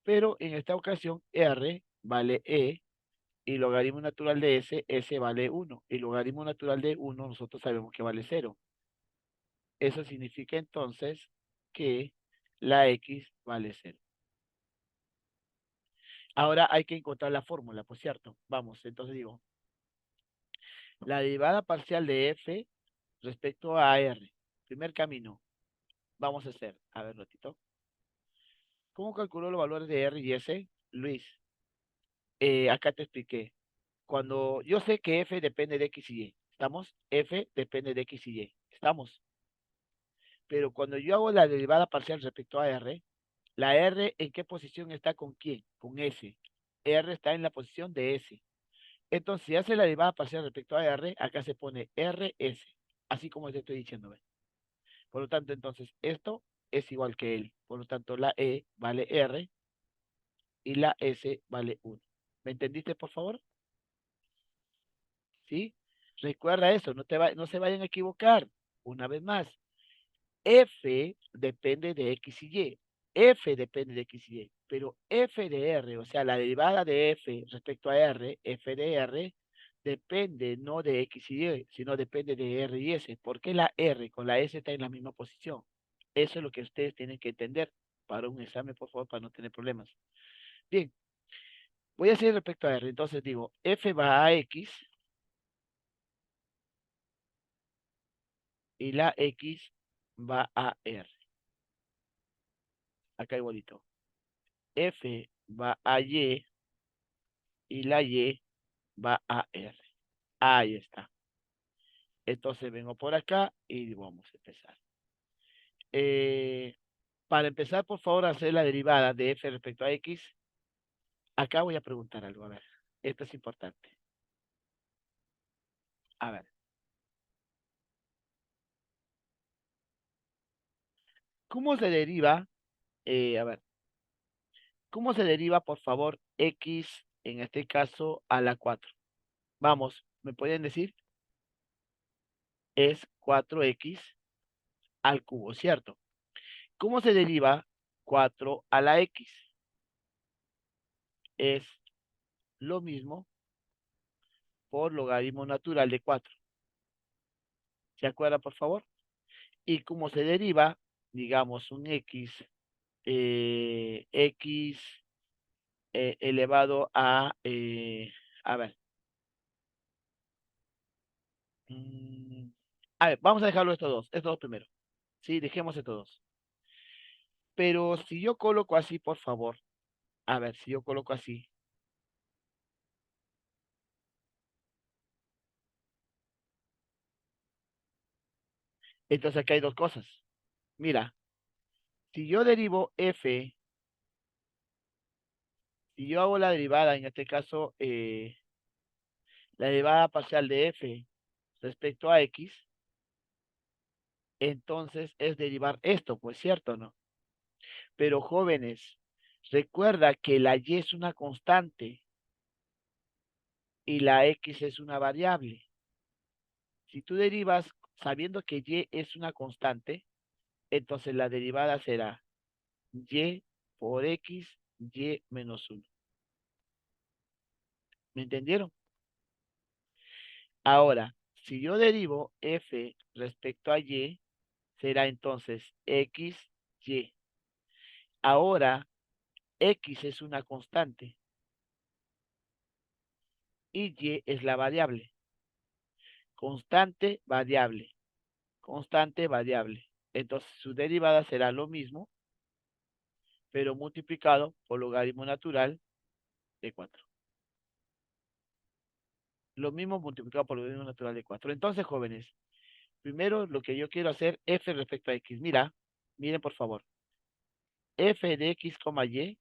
Pero en esta ocasión, R vale E y logaritmo natural de S, S vale 1. Y logaritmo natural de 1 nosotros sabemos que vale 0. Eso significa entonces que la X vale 0. Ahora hay que encontrar la fórmula, por cierto. Vamos, entonces digo, la derivada parcial de F respecto a R. Primer camino, vamos a hacer, a ver, ratito. ¿Cómo calculó los valores de R y S? Luis, acá te expliqué. Cuando yo sé que F depende de X y Y, ¿estamos? F depende de X y Y, ¿estamos? Pero cuando yo hago la derivada parcial respecto a R, la R ¿en qué posición está con quién? Con S. R está en la posición de S. Entonces, si hace la derivada parcial respecto a R, acá se pone RS, así como te estoy diciendo. ¿Ve? Por lo tanto, entonces, esto es igual que él. Por lo tanto, la E vale R y la S vale 1. ¿Me entendiste, por favor? ¿Sí? Recuerda eso, no se vayan a equivocar. Una vez más, F depende de X y Y. F depende de X y Y. Pero F de R, o sea, la derivada de F respecto a R, F de R, depende no de X y Y, sino depende de R y S. ¿Por qué la R con la S está en la misma posición? Eso es lo que ustedes tienen que entender para un examen, por favor, para no tener problemas. Bien, voy a hacer respecto a R. Entonces digo, F va a X y la X va a R. Acá igualito. F va a Y y la Y va a R. Ahí está. Entonces vengo por acá y vamos a empezar. Eh, para empezar, por favor, a hacer la derivada de f respecto a x. Acá voy a preguntar algo, a ver. Esto es importante. A ver, ¿cómo se deriva? A ver, ¿cómo se deriva, por favor, x, en este caso, a la 4? Vamos, ¿me pueden decir? Es 4x al cubo, ¿cierto? ¿Cómo se deriva 4 a la x? Es lo mismo por logaritmo natural de 4. ¿Se acuerdan, por favor? Y cómo se deriva, digamos, un x, x elevado a ver, mm, a ver, vamos a dejarlo estos dos primero. Sí, dejemos estos dos. Pero si yo coloco así, por favor, a ver, si yo coloco así, entonces aquí hay dos cosas. Mira, si yo derivo f, si yo hago la derivada, en este caso, la derivada parcial de f respecto a x, entonces es derivar esto, pues cierto, ¿no? Pero jóvenes, recuerda que la y es una constante y la x es una variable. Si tú derivas sabiendo que y es una constante, entonces la derivada será y por x, y menos 1. ¿Me entendieron? Ahora, si yo derivo f respecto a y, será entonces x, y. Ahora, x es una constante y y es la variable. Constante, variable. Constante, variable. Entonces, su derivada será lo mismo, pero multiplicado por logaritmo natural de 4. Lo mismo multiplicado por logaritmo natural de 4. Entonces, jóvenes, primero lo que yo quiero hacer, f respecto a x. Mira, miren por favor. F de x, y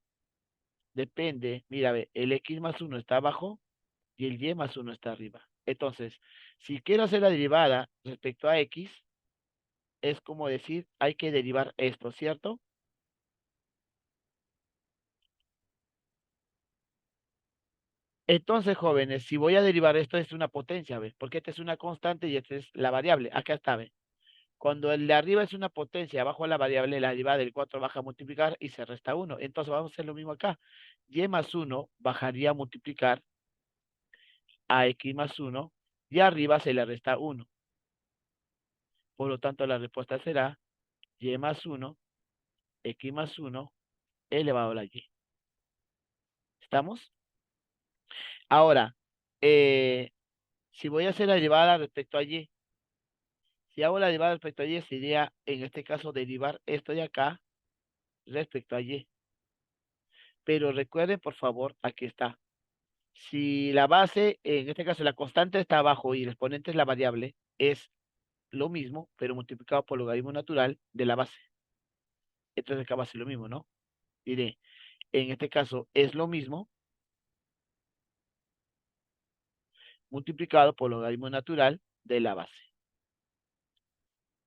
depende, mira, ve, el x más 1 está abajo y el y más 1 está arriba. Entonces, si quiero hacer la derivada respecto a x, es como decir, hay que derivar esto, ¿cierto? Entonces, jóvenes, si voy a derivar esto, es una potencia, ¿ves? Porque esta es una constante y esta es la variable. Acá está, ¿ves? Cuando el de arriba es una potencia, abajo la variable, la derivada del 4 baja a multiplicar y se resta 1. Entonces vamos a hacer lo mismo acá. Y más 1 bajaría a multiplicar a x más 1 y arriba se le resta 1. Por lo tanto, la respuesta será y más 1, x más 1 elevado a la y. ¿Estamos? Ahora, eh, si voy a hacer la derivada respecto a y, si hago la derivada respecto a y, sería en este caso derivar esto de acá respecto a y. Pero recuerden, por favor, aquí está. Si la base, en este caso la constante está abajo y el exponente es la variable, es lo mismo, pero multiplicado por logaritmo natural de la base. Entonces acá va a ser lo mismo, ¿no? Diré, en este caso es lo mismo multiplicado por logaritmo natural de la base.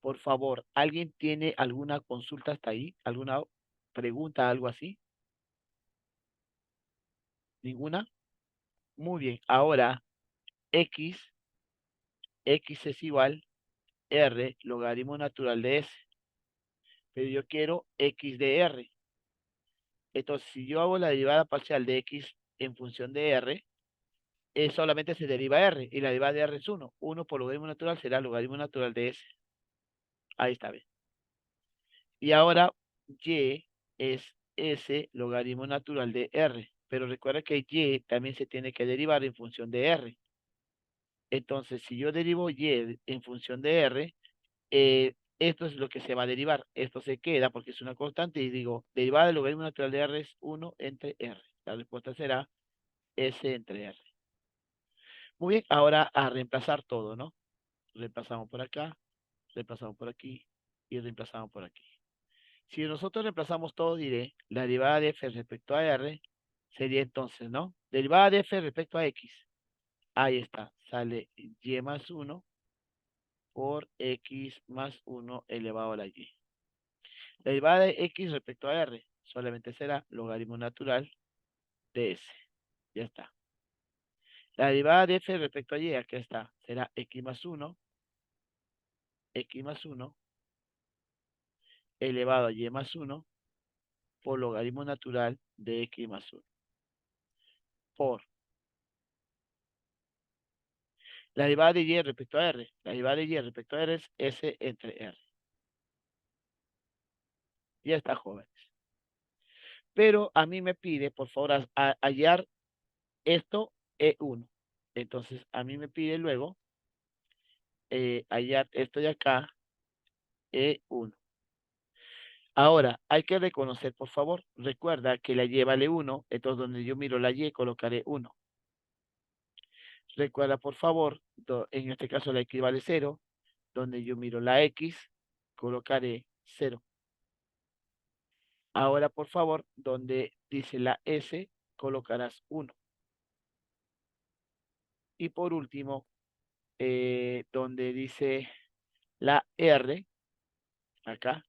Por favor, ¿alguien tiene alguna consulta hasta ahí? ¿Alguna pregunta, algo así? ¿Ninguna? Muy bien. Ahora, x es igual r logaritmo natural de s. Pero yo quiero x de r. Entonces, si yo hago la derivada parcial de x en función de r, solamente se deriva r, y la derivada de r es 1. 1 por logaritmo natural será logaritmo natural de s. Ahí está bien. Y ahora y es s logaritmo natural de r. Pero recuerda que y también se tiene que derivar en función de r. Entonces, si yo derivo y en función de r, esto es lo que se va a derivar. Esto se queda porque es una constante y digo, derivada del logaritmo natural de r es 1 entre r. La respuesta será s entre r. Muy bien, ahora a reemplazar todo, ¿no? Reemplazamos por acá, reemplazamos por aquí y reemplazamos por aquí. Si nosotros reemplazamos todo, diré, la derivada de f respecto a r sería entonces, ¿no? Derivada de f respecto a x. Ahí está, sale y más 1 por x más 1 elevado a la y. La derivada de x respecto a r solamente será logaritmo natural de s. Ya está. La derivada de f respecto a y, aquí está, será x más 1 elevado a y más 1 por logaritmo natural de x más 1. Por la derivada de y respecto a r. La derivada de y respecto a r es s entre r. Ya está, jóvenes. Pero a mí me pide, por favor, hallar esto E1. Entonces, a mí me pide luego hallar esto de acá E1. Ahora, hay que reconocer, por favor, recuerda que la y vale 1, entonces donde yo miro la y colocaré 1. Recuerda, por favor, en este caso la x vale 0, donde yo miro la x, colocaré 0. Ahora, por favor, donde dice la s, colocarás 1. Y por último, donde dice la r, acá,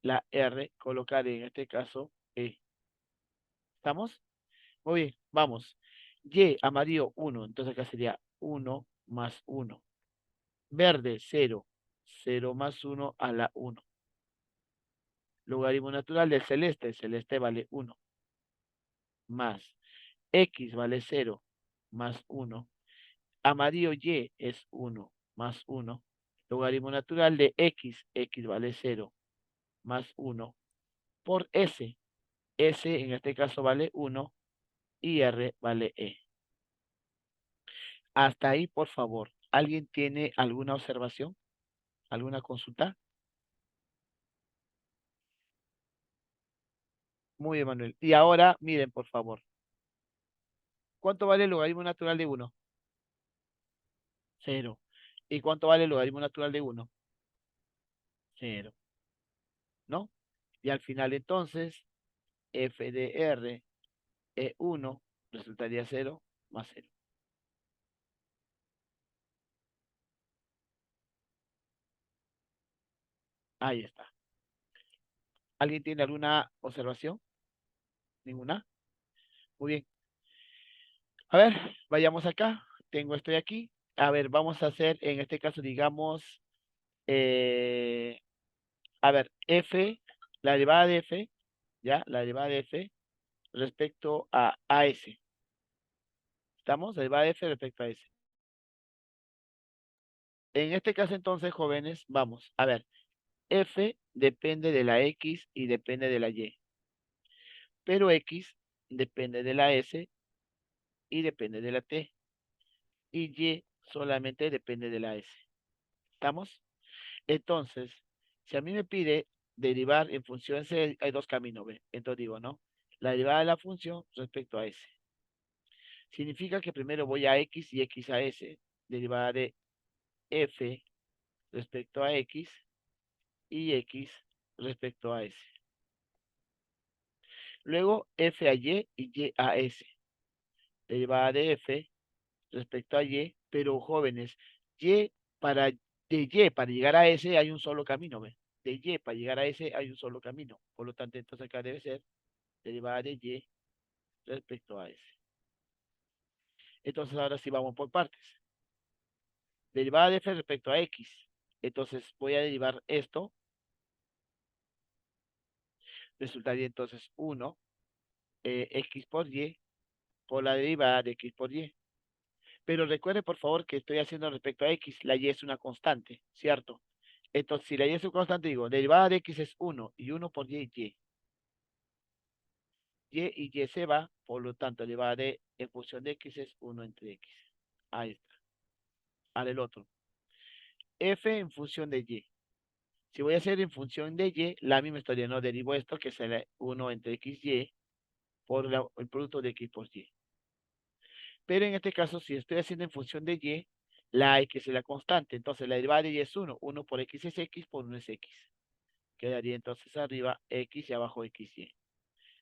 la r, colocaré en este caso e. ¿Estamos? Muy bien, vamos. Y, amarillo, 1. Entonces acá sería 1 más 1. Verde, 0. 0 más 1 a la 1. Logaritmo natural del celeste. El celeste vale 1. Más x vale 0. Más 1. Amarillo y es 1. Más 1. Logaritmo natural de x. X vale 0. Más 1. Por s. S en este caso vale 1. Y r vale e. Hasta ahí, por favor. ¿Alguien tiene alguna observación? ¿Alguna consulta? Muy bien, Manuel. Y ahora, miren, por favor. ¿Cuánto vale el logaritmo natural de 1? 0. ¿Y cuánto vale el logaritmo natural de 1? 0. ¿No? Y al final, entonces, f de r e 1 resultaría 0 más 0. Ahí está. ¿Alguien tiene alguna observación? ¿Ninguna? Muy bien. A ver, vayamos acá. Tengo esto de aquí. A ver, vamos a hacer, en este caso, digamos, eh, a ver, f, la derivada de f, ¿ya? La derivada de f respecto a s. ¿Estamos? La derivada de f respecto a s. En este caso, entonces, jóvenes, vamos, a ver, f depende de la x y depende de la y. Pero x depende de la s y depende de la t. Y y solamente depende de la s. ¿Estamos? Entonces, si a mí me pide derivar en función C, hay dos caminos, ¿ve? Entonces digo, ¿no? La derivada de la función respecto a S. Significa que primero voy a X y X a S. Derivada de F respecto a X y X respecto a S. Luego F a y a S. Derivada de F respecto a Y, pero jóvenes, Y para, para llegar a S hay un solo camino, ¿ve? De Y para llegar a S hay un solo camino. Por lo tanto, entonces acá debe ser derivada de Y respecto a S. Entonces ahora sí vamos por partes. Derivada de F respecto a X. Entonces voy a derivar esto. Resultaría entonces 1 X por Y por la derivada de X por Y. Pero recuerde por favor que estoy haciendo respecto a X. La Y es una constante, ¿cierto? Entonces si la Y es una constante, digo, derivada de X es 1 y 1 por Y, Y. Y y Y se va, por lo tanto, derivada de en función de X es 1 entre X. Ahí está. Ahora el otro. F en función de Y. Si voy a hacer en función de Y, la misma historia, no derivo esto, que será 1 entre XY por el producto de X por Y. Pero en este caso, si estoy haciendo en función de Y, La X es la constante, entonces la derivada de Y es 1. 1 por X es X, por 1 es X. Quedaría entonces arriba X y abajo XY.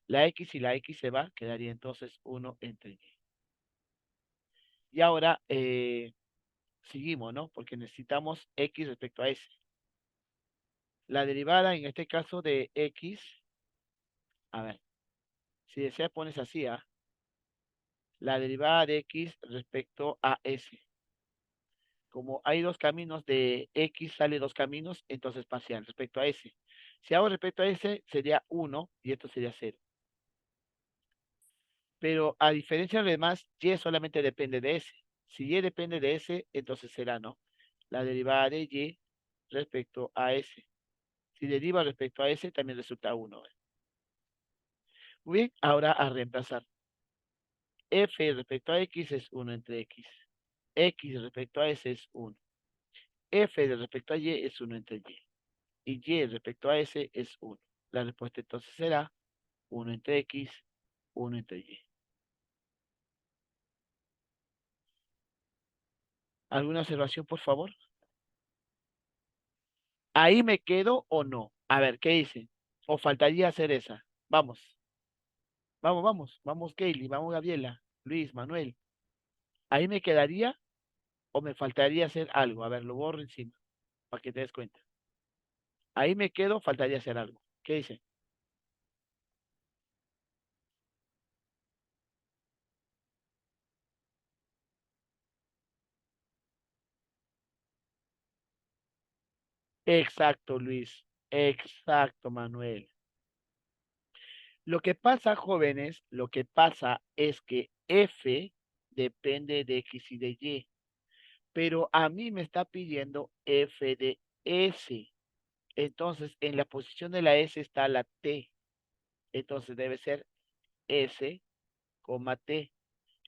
La X y la X se va, quedaría entonces 1 entre Y. Y ahora seguimos, ¿no? Porque necesitamos X respecto a S. La derivada en este caso de X, a ver, si deseas pones así, ¿ah? La derivada de X respecto a S. Como hay dos caminos de X, sale dos caminos, entonces parcial respecto a S. Si hago respecto a S, sería 1 y esto sería 0. Pero a diferencia de los demás, Y solamente depende de S. Si Y depende de S, entonces será, ¿no? La derivada de Y respecto a S. Si deriva respecto a S, también resulta 1. Muy bien, ahora a reemplazar. F respecto a X es 1 entre X. X respecto a S es 1. F de respecto a Y es 1 entre Y. Y Y respecto a S es 1. La respuesta entonces será 1 entre X, 1 entre Y. ¿Alguna observación, por favor? ¿Ahí me quedo o no? A ver, ¿qué dicen? ¿O faltaría hacer esa? Vamos, vamos, vamos, vamos, Kaylee, vamos, Gabriela, Luis, Manuel. ¿Ahí me quedaría o me faltaría hacer algo? A ver, lo borro encima para que te des cuenta. Ahí me quedo, faltaría hacer algo. ¿Qué dicen? Exacto, Luis. Exacto, Manuel. Lo que pasa, jóvenes, lo que pasa es que F depende de X y de Y, pero a mí me está pidiendo F de S. Entonces, en la posición de la S está la T. Entonces, debe ser S, T.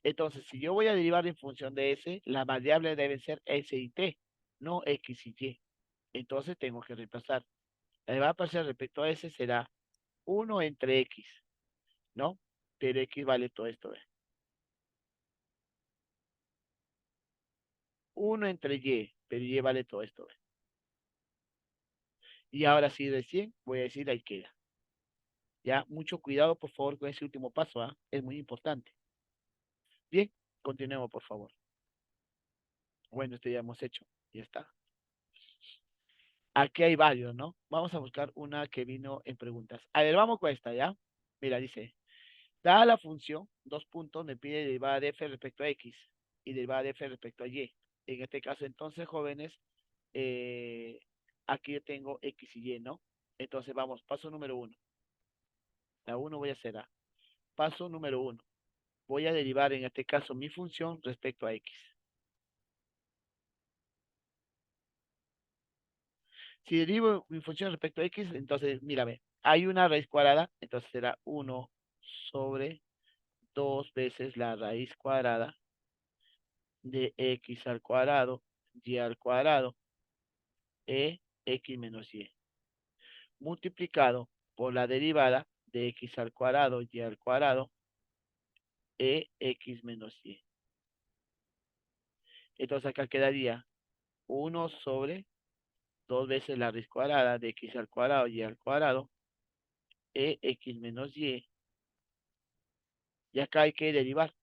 Entonces, si yo voy a derivar en función de S, las variables deben ser S y T, no X y Y. Entonces, tengo que reemplazar. La derivada parcial respecto a S será 1 entre X, ¿no? Pero X vale todo esto, ¿ves? 1 entre Y, pero Y vale todo esto, ¿ves? Y ahora sí, recién voy a decir ahí queda. Ya, mucho cuidado, por favor, con ese último paso, ¿ah? Es muy importante. Bien, continuemos, por favor. Bueno, esto ya hemos hecho. Ya está. Aquí hay varios, ¿no? Vamos a buscar una que vino en preguntas. A ver, vamos con esta, ¿ya? Mira, dice, dada la función, dos puntos, me pide derivada de f respecto a x y derivada de f respecto a y. En este caso, entonces, jóvenes, eh, aquí yo tengo x y y, ¿no? Entonces, vamos, paso número uno. La uno voy a hacer A. Paso número uno. Voy a derivar, en este caso, mi función respecto a x. Si derivo mi función respecto a x, entonces, mírame, hay una raíz cuadrada, entonces será 1 sobre 2 veces la raíz cuadrada de x al cuadrado, y al cuadrado, x menos y, multiplicado por la derivada de x al cuadrado, y al cuadrado, x menos y. Entonces acá quedaría 1 sobre 2 veces la raíz cuadrada de x al cuadrado, y al cuadrado, x menos y. Y acá hay que derivar.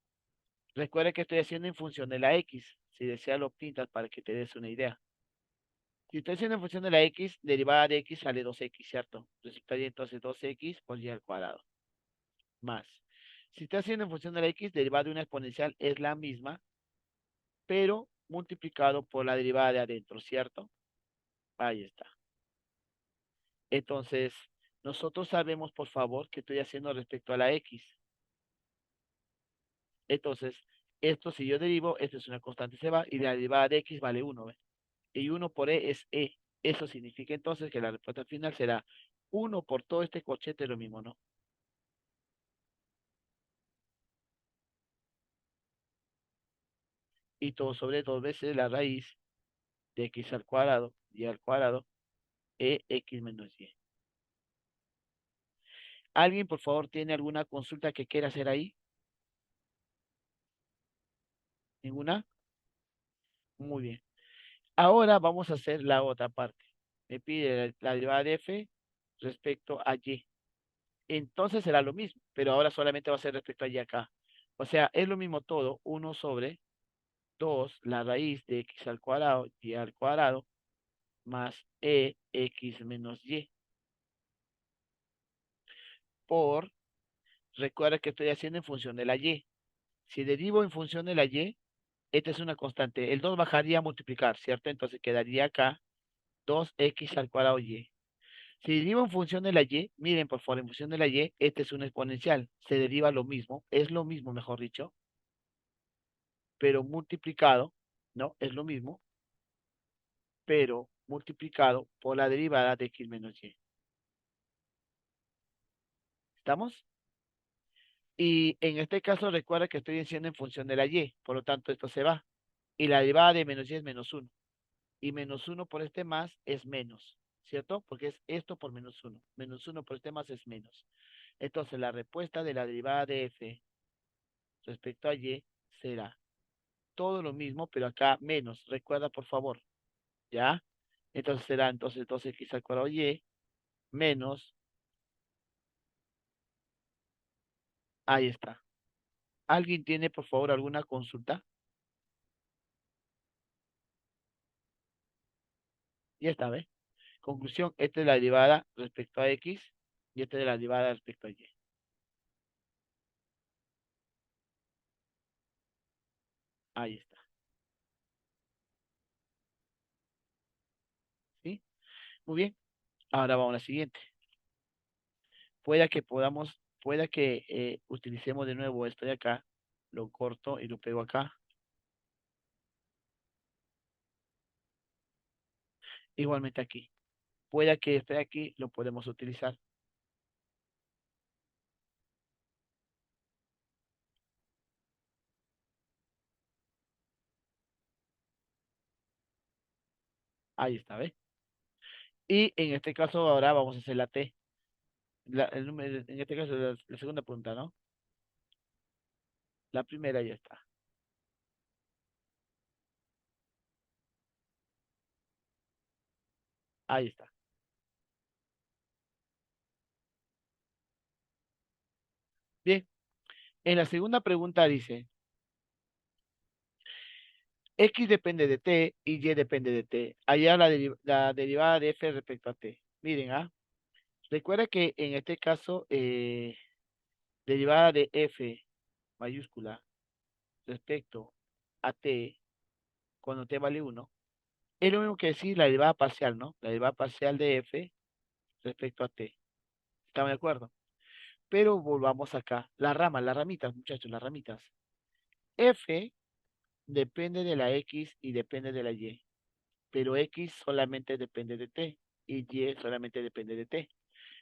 Recuerda que estoy haciendo en función de la x. Si desea lo pintas para que te des una idea. Si estoy haciendo en función de la x, derivada de x sale 2x, ¿cierto? Resultaría entonces 2x por y al cuadrado. Más. Si estoy haciendo en función de la x, derivada de una exponencial es la misma, pero multiplicado por la derivada de adentro, ¿cierto? Ahí está. Entonces, nosotros sabemos, por favor, que estoy haciendo respecto a la x. Entonces, esto si yo derivo, esto es una constante, se va, y la derivada de x vale 1, ¿ves? Y 1 por e es e. Eso significa entonces que la respuesta final será 1 por todo este cochete lo mismo, ¿no? Y todo sobre 2 veces la raíz de x al cuadrado y al cuadrado x menos y. ¿Alguien, por favor, tiene alguna consulta que quiera hacer ahí? ¿Ninguna? Muy bien. Ahora vamos a hacer la otra parte. Me pide la derivada de f respecto a y. Entonces será lo mismo, pero ahora solamente va a ser respecto a y acá. O sea, es lo mismo todo, 1 sobre 2 la raíz de x al cuadrado, y al cuadrado, más x menos y. Por, recuerda que estoy haciendo en función de la y. Si derivo en función de la y, esta es una constante. El 2 bajaría a multiplicar, ¿cierto? Entonces quedaría acá 2x al cuadrado y. Si derivo en función de la y, miren por favor, en función de la y, este es un exponencial. Se deriva lo mismo, es lo mismo, mejor dicho, pero multiplicado, ¿no? Es lo mismo, pero multiplicado por la derivada de x menos y. ¿Estamos? Y en este caso recuerda que estoy haciendo en función de la y, por lo tanto esto se va. Y la derivada de menos y es menos 1. Y menos 1 por este más es menos, ¿cierto? Porque es esto por menos 1. Menos 1 por este más es menos. Entonces la respuesta de la derivada de f respecto a y será todo lo mismo, pero acá menos. Recuerda, por favor, ¿ya? Entonces será entonces 2x al cuadrado y menos, ahí está. ¿Alguien tiene, por favor, alguna consulta? Ya está, ¿ves? Conclusión, esta es la derivada respecto a x y esta es la derivada respecto a y. Ahí está, ¿sí? Muy bien, ahora vamos a la siguiente. Pueda que utilicemos de nuevo esto de acá, lo corto y lo pego acá. Igualmente aquí. Pueda que esté aquí, lo podemos utilizar. Ahí está, ¿ves? Y en este caso ahora vamos a hacer la T. En este caso la segunda pregunta, ¿no? La primera ya está. Ahí está. Bien, en la segunda pregunta dice, X depende de T y Y depende de T. Allá la derivada de F respecto a T. Miren, ¿ah? Recuerda que en este caso, derivada de F mayúscula respecto a T, cuando T vale 1, es lo mismo que decir la derivada parcial, ¿no? La derivada parcial de F respecto a T. ¿Estamos de acuerdo? Pero volvamos acá. Las ramitas, muchachos, las ramitas. F depende de la X y depende de la Y. Pero X solamente depende de T y Y solamente depende de T.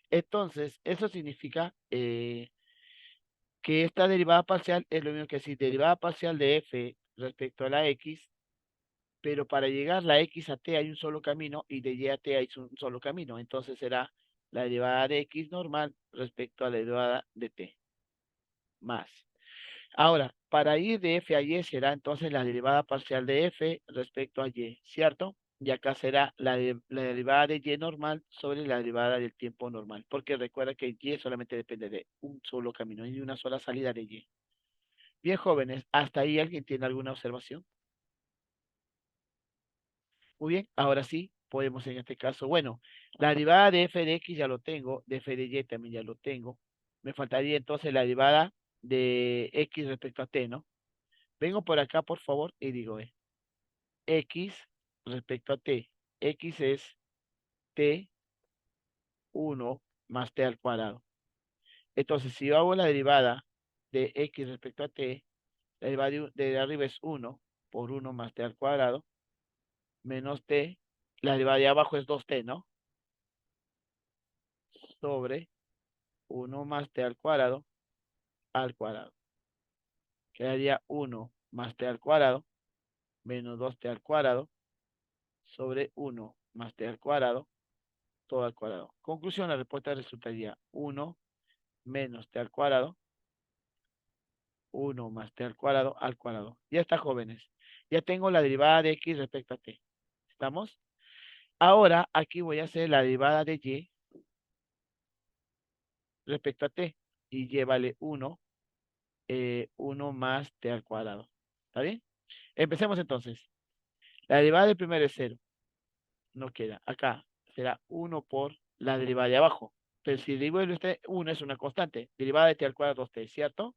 Entonces, eso significa que esta derivada parcial es lo mismo que decir derivada parcial de F respecto a la X, pero para llegar la X a T hay un solo camino y de Y a T hay un solo camino. Entonces será la derivada de X normal respecto a la derivada de T más. Ahora, para ir de f a y será entonces la derivada parcial de f respecto a y, ¿cierto? Y acá será la derivada de y normal sobre la derivada del tiempo normal, porque recuerda que y solamente depende de un solo camino y de una sola salida de y. Bien, jóvenes, ¿hasta ahí alguien tiene alguna observación? Muy bien, ahora sí, podemos en este caso, bueno, la derivada de f de x ya lo tengo, de f de y también ya lo tengo. Me faltaría entonces la derivada de x respecto a t, ¿no? Vengo por acá, por favor, y digo, x respecto a t. X es t 1 más t al cuadrado. Entonces, si yo hago la derivada de x respecto a t, la derivada de arriba es 1 por 1 más t al cuadrado, menos t. La derivada de abajo es 2t, ¿no? Sobre 1 más t al cuadrado, al cuadrado. Quedaría 1 más t al cuadrado, menos 2t al cuadrado, sobre 1 más t al cuadrado, todo al cuadrado. Conclusión, la respuesta resultaría 1 menos t al cuadrado, 1 más t al cuadrado. Ya está, jóvenes. Ya tengo la derivada de x respecto a t. ¿Estamos? Ahora aquí voy a hacer la derivada de y respecto a t. Y y vale 1, 1 más t al cuadrado. ¿Está bien? Empecemos entonces. La derivada del primero es 0. No queda. Acá será 1 por la derivada de abajo. Pero si derivo de este 1 es una constante. Derivada de t al cuadrado 2t, ¿cierto?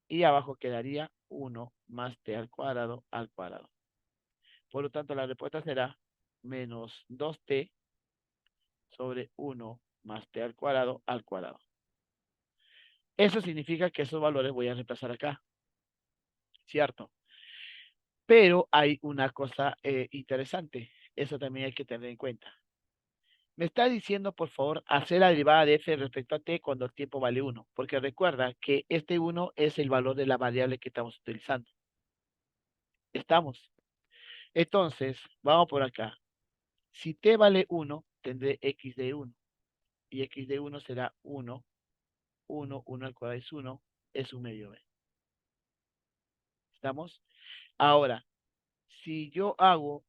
Y abajo quedaría 1 más t al cuadrado al cuadrado. Por lo tanto, la respuesta será menos 2t sobre 1 más t al cuadrado al cuadrado. Eso significa que esos valores voy a reemplazar acá, ¿cierto? Pero hay una cosa interesante. Eso también hay que tener en cuenta. Me está diciendo, por favor, hacer la derivada de f respecto a t cuando el tiempo vale 1. Porque recuerda que este 1 es el valor de la variable que estamos utilizando. ¿Estamos? Entonces, vamos por acá. Si t vale 1, tendré x de 1. Y x de 1 será 1, 1, 1 al cuadrado es 1, es un medio b. ¿Estamos? Ahora, si yo hago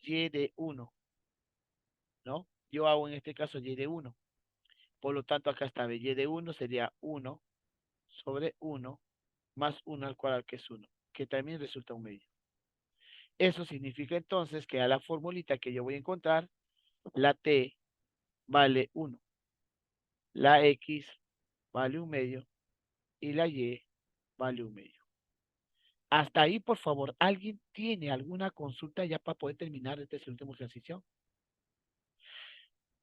y de 1, ¿no? Yo hago en este caso y de 1. Por lo tanto, acá está y de 1 sería 1 sobre 1 más 1 al cuadrado, que es 1, que también resulta un medio. Eso significa entonces que a la formulita que yo voy a encontrar, la t vale 1, la x vale un medio y la y vale un medio. Hasta ahí, por favor, ¿alguien tiene alguna consulta ya para poder terminar este último ejercicio?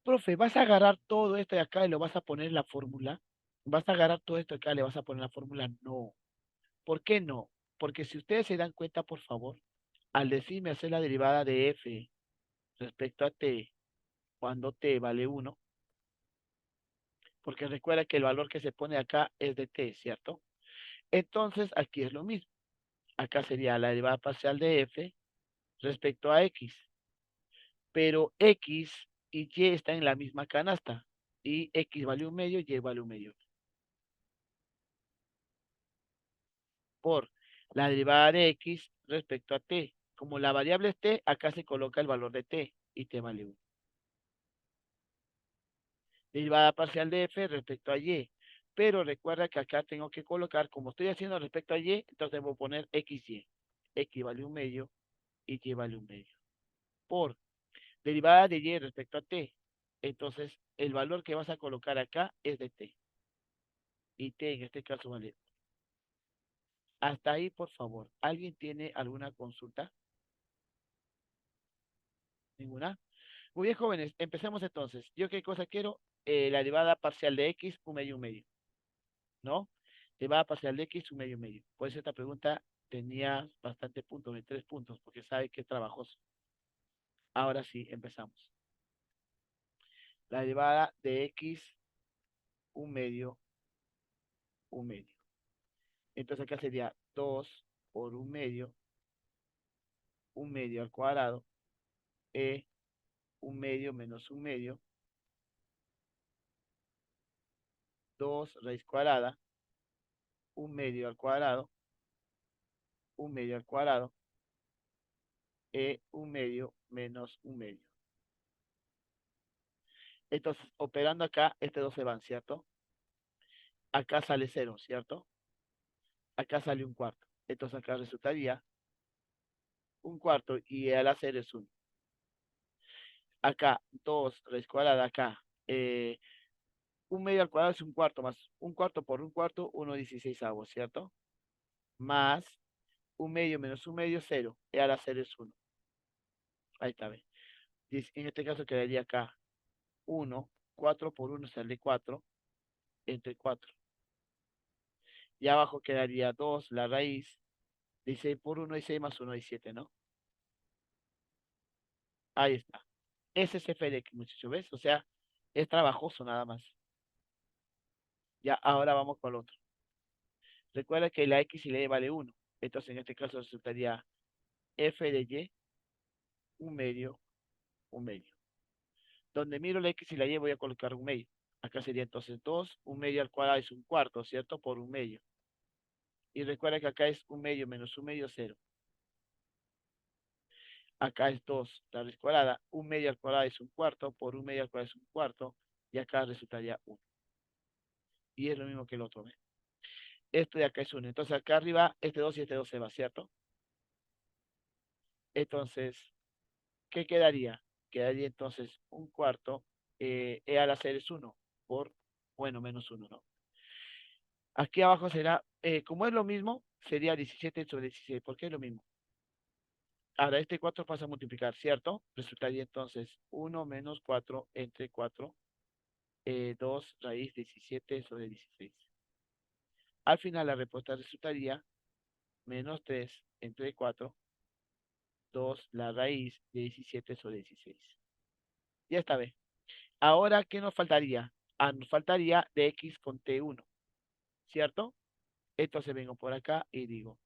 Profe, ¿vas a agarrar todo esto de acá y lo vas a poner en la fórmula? ¿Vas a agarrar todo esto de acá y le vas a poner en la fórmula? No. ¿Por qué no? Porque si ustedes se dan cuenta, por favor, al decirme hacer la derivada de f respecto a t cuando t vale 1, porque recuerda que el valor que se pone acá es de t, ¿cierto? Entonces aquí es lo mismo. Acá sería la derivada parcial de f respecto a x, pero x y y están en la misma canasta, y x vale un medio, y vale un medio. Por la derivada de x respecto a t. Como la variable es t, acá se coloca el valor de t, y t vale 1. Derivada parcial de f respecto a y. Pero recuerda que acá tengo que colocar, como estoy haciendo respecto a y, entonces voy a poner xy. X vale un medio y y vale un medio. Por derivada de y respecto a t. Entonces, el valor que vas a colocar acá es de t. Y t en este caso vale. Hasta ahí, por favor. ¿Alguien tiene alguna consulta? ¿Ninguna? Muy bien, jóvenes. Empecemos entonces. ¿Yo qué cosa quiero? La derivada parcial de x, un medio, ¿no? Derivada parcial de x, un medio. Por eso esta pregunta tenía bastante puntos, de 3 puntos, porque sabe que es trabajoso. Ahora sí, empezamos. La derivada de x, un medio, un medio. Entonces acá sería 2 por un medio al cuadrado, un medio menos un medio, 2 raíz cuadrada, un medio al cuadrado, un medio al cuadrado, un medio menos un medio. Entonces, operando acá, este 2 se van, ¿cierto? Acá sale 0, ¿cierto? Acá sale un cuarto. Entonces acá resultaría un cuarto y al hacer es 1. Acá, 2 raíz cuadrada, acá. Un medio al cuadrado es un cuarto más un cuarto por un cuarto, 1/16, ¿cierto? Más un medio menos un medio, 0. Y al hacer es 1. Ahí está, ¿ve? En este caso quedaría acá 1, 4 por 1 sale 4, entre 4. Y abajo quedaría 2, la raíz, 16 por 1, 16 más 1, 17, ¿no? Ahí está. Ese es f de x, muchachos, ¿ves? O sea, es trabajoso nada más. Ya, ahora vamos con el otro. Recuerda que la x y la y vale 1. Entonces, en este caso resultaría f de y, un medio, un medio. Donde miro la x y la y voy a colocar un medio. Acá sería entonces 2, un medio al cuadrado es un cuarto, ¿cierto? Por un medio. Y recuerda que acá es un medio menos un medio, 0. acá es 2 la raíz cuadrada, 1 medio al cuadrado es 1/4, por 1 medio al cuadrado es 1/4, y acá resultaría 1. Y es lo mismo que el otro, ¿ves? Esto de acá es 1. Entonces acá arriba, este 2 y este 2 se va, ¿cierto? Entonces, ¿qué quedaría? Quedaría entonces 1/4, e al hacer es 1, por, bueno, menos 1, ¿no? Aquí abajo será, como es lo mismo, sería 17 sobre 16, porque es lo mismo. Ahora, este 4 pasa a multiplicar, ¿cierto? Resultaría entonces 1 menos 4 entre 4, 2 raíz 17 sobre 16. Al final la respuesta resultaría menos 3 entre 4, 2 la raíz de 17 sobre 16. Ya está bien. Ahora, ¿qué nos faltaría? Ah, nos faltaría de x con t1, ¿cierto? Entonces vengo por acá y digo,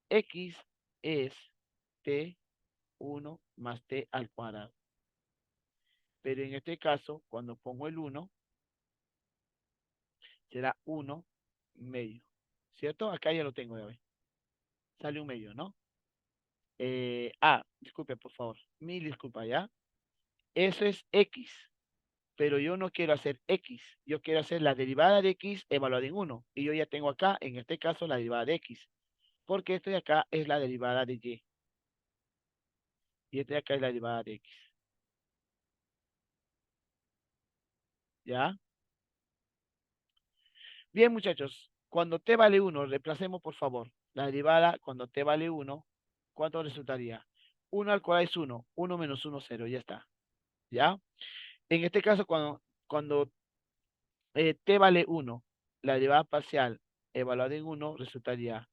x es t1 más t al cuadrado. Pero en este caso, cuando pongo el 1, será 1 medio, ¿cierto? Acá ya lo tengo, ya ve. Sale 1 medio, ¿no? Disculpe, por favor. Mil disculpas, ¿ya? Eso es x, pero yo no quiero hacer x. Yo quiero hacer la derivada de x evaluada en 1. Y yo ya tengo acá, en este caso, la derivada de x. Porque esto de acá es la derivada de y. Y esto de acá es la derivada de x. ¿Ya? Bien, muchachos. Cuando t vale 1, reemplacemos, por favor. La derivada, cuando t vale 1, ¿cuánto resultaría? 1 al cuadrado es 1. 1 menos 1, 0. Ya está. ¿Ya? En este caso, cuando t vale 1, la derivada parcial evaluada en 1 resultaría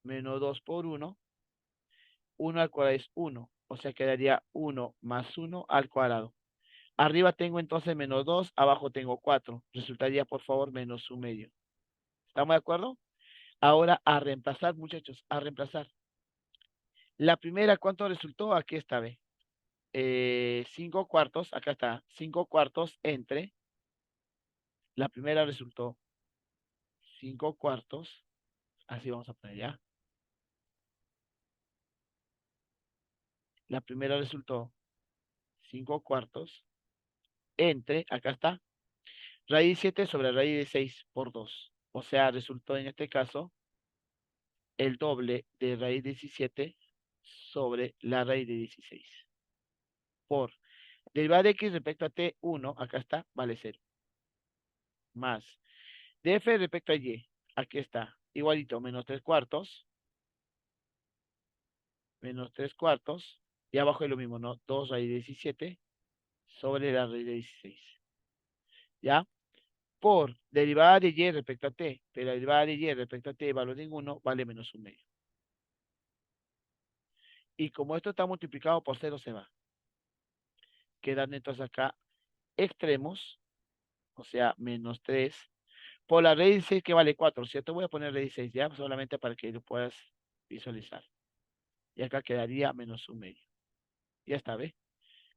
menos 2 por 1. 1 al cuadrado es 1. O sea, quedaría 1 más 1 al cuadrado. Arriba tengo entonces menos 2, abajo tengo 4. Resultaría, por favor, menos 1 medio. ¿Estamos de acuerdo? Ahora a reemplazar, muchachos, a reemplazar. La primera, ¿cuánto resultó? Aquí está, ve. 5 cuartos, acá está, 5 cuartos entre, la primera resultó 5 cuartos, así vamos a poner ya. La primera resultó 5 cuartos entre, acá está, raíz 7 sobre raíz de 6 por 2. O sea, resultó en este caso el doble de raíz de 17 sobre la raíz de 16. Por derivada de x respecto a t1, acá está, vale 0. Más df respecto a y, aquí está, igualito, menos 3 cuartos, menos 3 cuartos, y abajo es lo mismo, ¿no? 2 raíz de 17 sobre la raíz de 16. ¿Ya? Por derivada de y respecto a t, pero la derivada de y respecto a t valor de 1 vale menos 1 medio. Y como esto está multiplicado por 0, se va. Quedan entonces acá extremos, o sea, menos 3, por la raíz de 6 que vale 4, ¿cierto? Voy a poner raíz de 6 ya, solamente para que lo puedas visualizar. Y acá quedaría menos 1 medio. Ya está, ¿ve?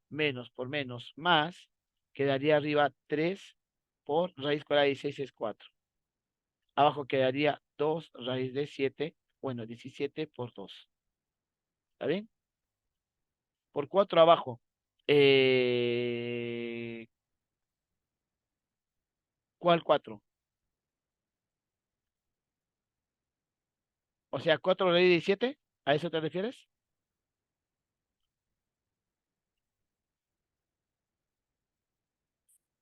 Menos por menos más, quedaría arriba 3 por raíz cuadrada de 16 es 4. Abajo quedaría 2 raíz de 7, bueno, 17 por 2. ¿Está bien? Por 4 abajo. ¿Cuál 4? O sea, 4 raíz de 17, ¿a eso te refieres?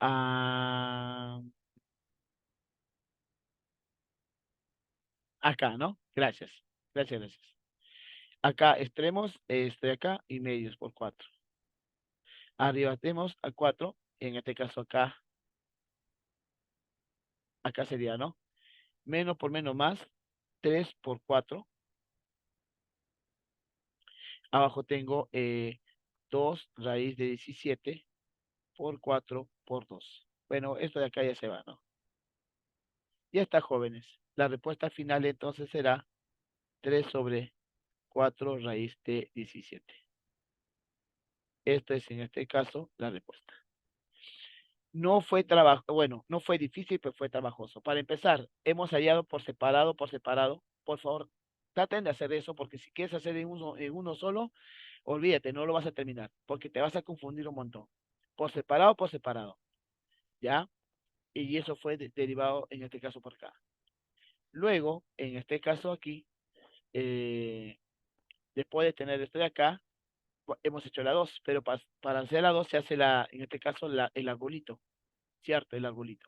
Ah, acá, ¿no? Gracias. Gracias, gracias. Acá extremos, estoy acá y medios por 4. Arriba tenemos a 4, en este caso acá sería, ¿no? Menos por menos más, 3 por 4. Abajo tengo 2 raíz de 17 por 4 por 2. Bueno, esto de acá ya se va, ¿no? Ya está, jóvenes. La respuesta final entonces será 3 sobre 4 raíz de 17. Esta es en este caso la respuesta. No fue trabajo, bueno, no fue difícil, pero fue trabajoso. Para empezar, hemos hallado por separado, por separado. Por favor, traten de hacer eso, porque si quieres hacer en uno solo, Olvídate, no lo vas a terminar, porque te vas a confundir un montón. Por separado, ¿ya? Y eso fue derivado en este caso por acá. Luego, en este caso aquí, eh, después de tener esto de acá, hemos hecho la 2, pero para hacer la 2 se hace en este caso el arbolito, ¿cierto? El arbolito.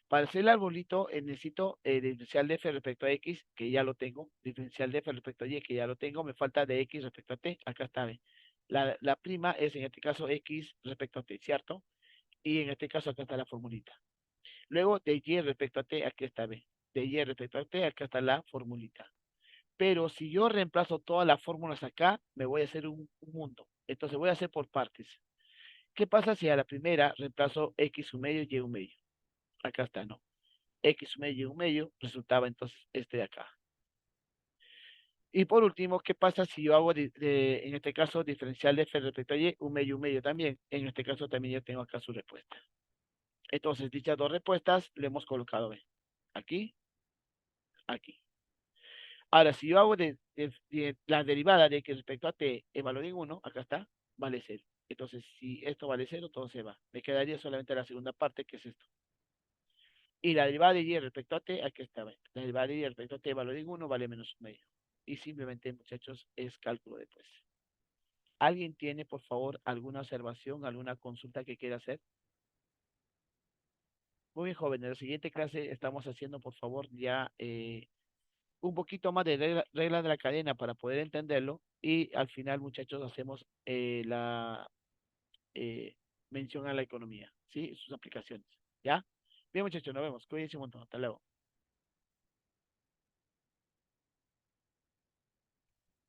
Para hacer el arbolito necesito diferencial de f respecto a x, que ya lo tengo, diferencial de f respecto a y, que ya lo tengo, me falta de x respecto a t, acá está, ¿ve? La prima es en este caso x respecto a t, ¿cierto? Y en este caso acá está la formulita. Luego de y respecto a t, aquí está, ¿ve? De y respecto a t, acá está la formulita. Pero si yo reemplazo todas las fórmulas acá, me voy a hacer un mundo. Entonces voy a hacer por partes. ¿Qué pasa si a la primera reemplazo x un medio y un medio? Acá está, ¿no? X un medio y un medio resultaba entonces este de acá. Y por último, ¿qué pasa si yo hago, en este caso, diferencial de f respecto a y, un medio también? En este caso también yo tengo acá su respuesta. Entonces, dichas dos respuestas le hemos colocado ¿ve? Aquí, aquí. Ahora, si yo hago la derivada de x respecto a t en valor en 1, acá está, vale 0. Entonces, si esto vale 0, todo se va. Me quedaría solamente la segunda parte, que es esto. Y la derivada de y respecto a t, aquí está. ¿ve? La derivada de y respecto a t valor en 1 vale menos un medio. Y simplemente, muchachos, es cálculo después. ¿Alguien tiene, por favor, alguna observación, alguna consulta que quiera hacer? Muy bien, joven. En la siguiente clase estamos haciendo, por favor, ya un poquito más de regla de la cadena para poder entenderlo. Y al final, muchachos, hacemos la eh, mención a la economía, ¿sí? Sus aplicaciones. ¿Ya? Bien, muchachos, nos vemos. Cuídense un montón. Hasta luego.